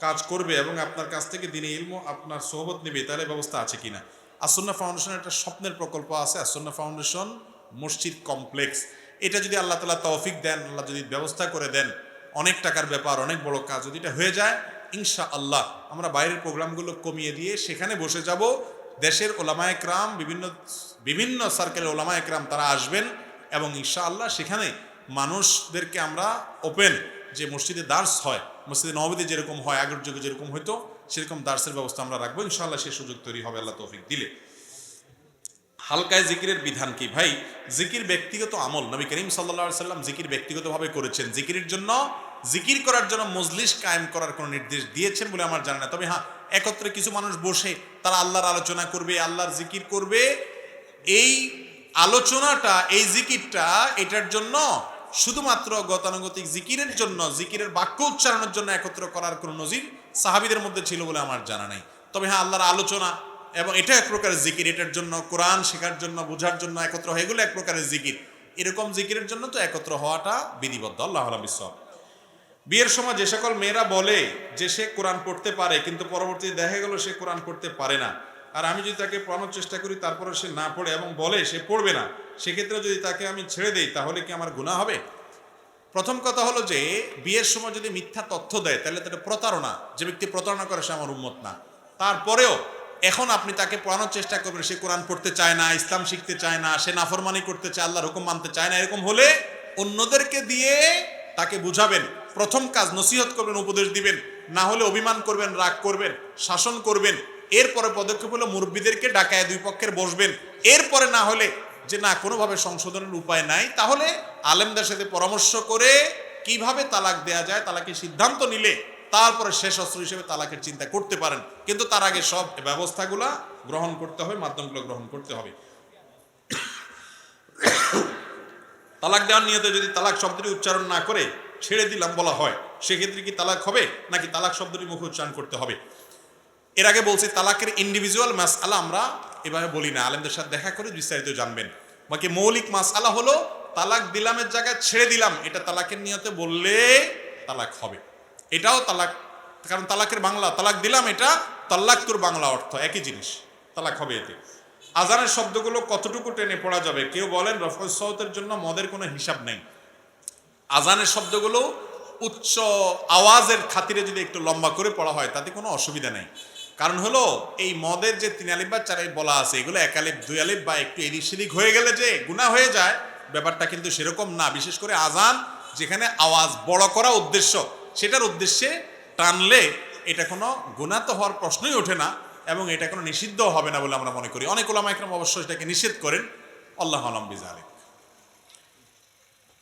কাজ করবে এবং আপনার কাছ থেকে দ্বীনি ইলম আপনার সোহবত নেবে, তাহলে ব্যবস্থা আছে কিনা? আসুন্নাহ ফাউন্ডেশনের একটা স্বপ্নের প্রকল্প আছে, আসুন্নাহ ফাউন্ডেশন মসজিদ কমপ্লেক্স। এটা যদি আল্লাহ তাআলা তৌফিক দেন, আল্লাহ যদি ব্যবস্থা করে দেন, অনেক টাকার ব্যাপার, অনেক বড় কাজ, যদি এটা হয়ে যায়, ইনশাআল্লাহ আমরা বাইরের প্রোগ্রামগুলো কমিয়ে দিয়ে সেখানে বসে যাব। দেশের ওলামায়ে কেরাম, বিভিন্ন সার্কেলের ওলামায়ে কেরাম তারা আসবেন, এবং ইনশাআল্লাহ সেখানে মানুষদেরকে আমরা ওপেন, যে মসজিদে দার্স হয়, মসজিদে নববীতে যেরকম হয়, আগের যুগে যেরকম হইতো, সেরকম দার্সের ব্যবস্থা আমরা রাখবো। ইনশাআল্লাহ সেই সুযোগ তৈরি হবে আল্লাহ তৌফিক দিলে। হালকায় জিকিরের বিধান কি? ভাই, জিকির ব্যক্তিগত আমল। নবী করিম সাল্লাল্লাহু আলাইহি সাল্লাম জিকির ব্যক্তিগতভাবে করেছেন। জিকির করার জন্য মজলিস কায়েম করার কোনো নির্দেশ দিয়েছেন বলে আমার জানা না। তবে হ্যাঁ, একত্রে কিছু মানুষ বসে তারা আল্লাহর আলোচনা করবে, আল্লাহর জিকির করবে, এই আলোচনাটা, এই জিকিরটা, এটার জন্য শুধুমাত্র গতানুগতিক জিকিরের জন্য, জিকিরের বাক্য উচ্চারণের জন্য একত্র করার কোনো নজির সাহাবীদের মধ্যে ছিল বলে আমার জানা নাই। তবে হ্যাঁ, আল্লাহর আলোচনা এবং এটা এক প্রকারের জিকির, এটার জন্য কোরআন শেখার জন্য, বোঝার জন্য একত্র হয়, এগুলো এক প্রকারের জিকির। এরকম জিকিরের জন্য তো একত্র হওয়াটা বিধিবদ্ধ। আল্লাহু আ'লাম বিসওয়াব। বিয়ের সময় যে সকল মেয়েরা বলে যে সে কোরআন পড়তে পারে, কিন্তু পরবর্তীতে দেখা গেল সে কোরআন পড়তে পারে না, আর আমি যদি তাকে পড়ানোর চেষ্টা করি তারপরে সে না পড়ে এবং বলে সে পড়বে না, সেক্ষেত্রে যদি তাকে আমি ছেড়ে দেই তাহলে কি আমার গুনাহ হবে? প্রথম কথা হলো যে, বিয়ের সময় যদি মিথ্যা তথ্য দেয় তাহলে তাটা প্রতারণা। যে ব্যক্তি প্রতারণা করে সে আমার উম্মত না। তারপরেও এখন আপনি তাকে পড়ানোর চেষ্টা করবেন, সে কোরআন পড়তে চায় না, ইসলাম শিখতে চায় না, সে নাফরমানি করতে চায়, আল্লাহর হুকুম মানতে চায় না, এরকম হলে অন্যদেরকে দিয়ে তাকে বুঝাবেন। প্রথম কাজ নসিহত করবেন, উপদেশ দিবেন, না হলে অভিমান করবেন, রাগ করবেন, শাসন করবেন। এরপরে পদক্ষেপ হলো মুরব্বীদেরকে ডাকায় দুই পক্ষের বসবেন। এরপরে না হলে যে না, কোনোভাবে সংশোধনের উপায় নাই, তাহলে আলেমদের সাথে পরামর্শ করে কিভাবে তালাক দেয়া যায়, তালাকের সিদ্ধান্ত নিলে তারপরে শেষ অস্ত্র হিসেবে তালাকের চিন্তা করতে পারেন, কিন্তু তার আগে সব ব্যবস্থাগুলা গ্রহণ করতে হবে, মাধ্যমগুলো গ্রহণ করতে হবে। তালাক দেওয়ার নিয়তে যদি তালাক শব্দটি উচ্চারণ না করে ছেড়ে দিলাম বলা হয়, সেক্ষেত্রে কি তালাক হবে নাকি তালাক শব্দটি মুখে উচ্চারণ করতে হবে? এর আগে বলছি তালাকের ইন্ডিভিজুয়াল মাসআলা আমরা এভাবে বলি না, আলেমদের সাথে দেখা করে বিস্তারিত জানবেন। বাকি মৌলিক মাসআলা হলো তালাক দিলামের জায়গায় ছেড়ে দিলাম, এটা তালাকের নিয়তে বললে তালাক হবে। এটাও তালাক, কারণ তালাকের বাংলা তালাক দিলাম, এটা তাল্লাকুর বাংলা অর্থ একই জিনিস, তালাক হবে এতে। আজানের শব্দগুলো কতটুকু টেনে পড়া যাবে? কেউ বলেন রফউস সাউতের জন্য মদের কোনো হিসাব নেই। আজানের শব্দগুলো উচ্চ আওয়াজের খাতিরে যদি একটু লম্বা করে পড়া হয় তাতে কোনো অসুবিধা নেই। কারণ হলো এই মদের যে 3 আলিফ বা 4 আলিফ বলা আছে, এগুলো 1 আলিফ 2 আলিফ বা একটু এদিক সেদিক হয়ে গেলে যে গুনাহ হয়ে যায়, ব্যাপারটা কিন্তু সেরকম না। বিশেষ করে আজান যেখানে আওয়াজ বড় করা উদ্দেশ্য, সেটার উদ্দেশ্যে টানলে এটা কোনো গুনাহ তো হওয়ার প্রশ্নই ওঠে না, এবং এটা কোনো নিষিদ্ধ হবে না বলে আমরা মনে করি। অনেক উলামা ইকরাম অবশ্য এটাকে নিষেধ করেন। আল্লাহু আ'লাম বিযালিক।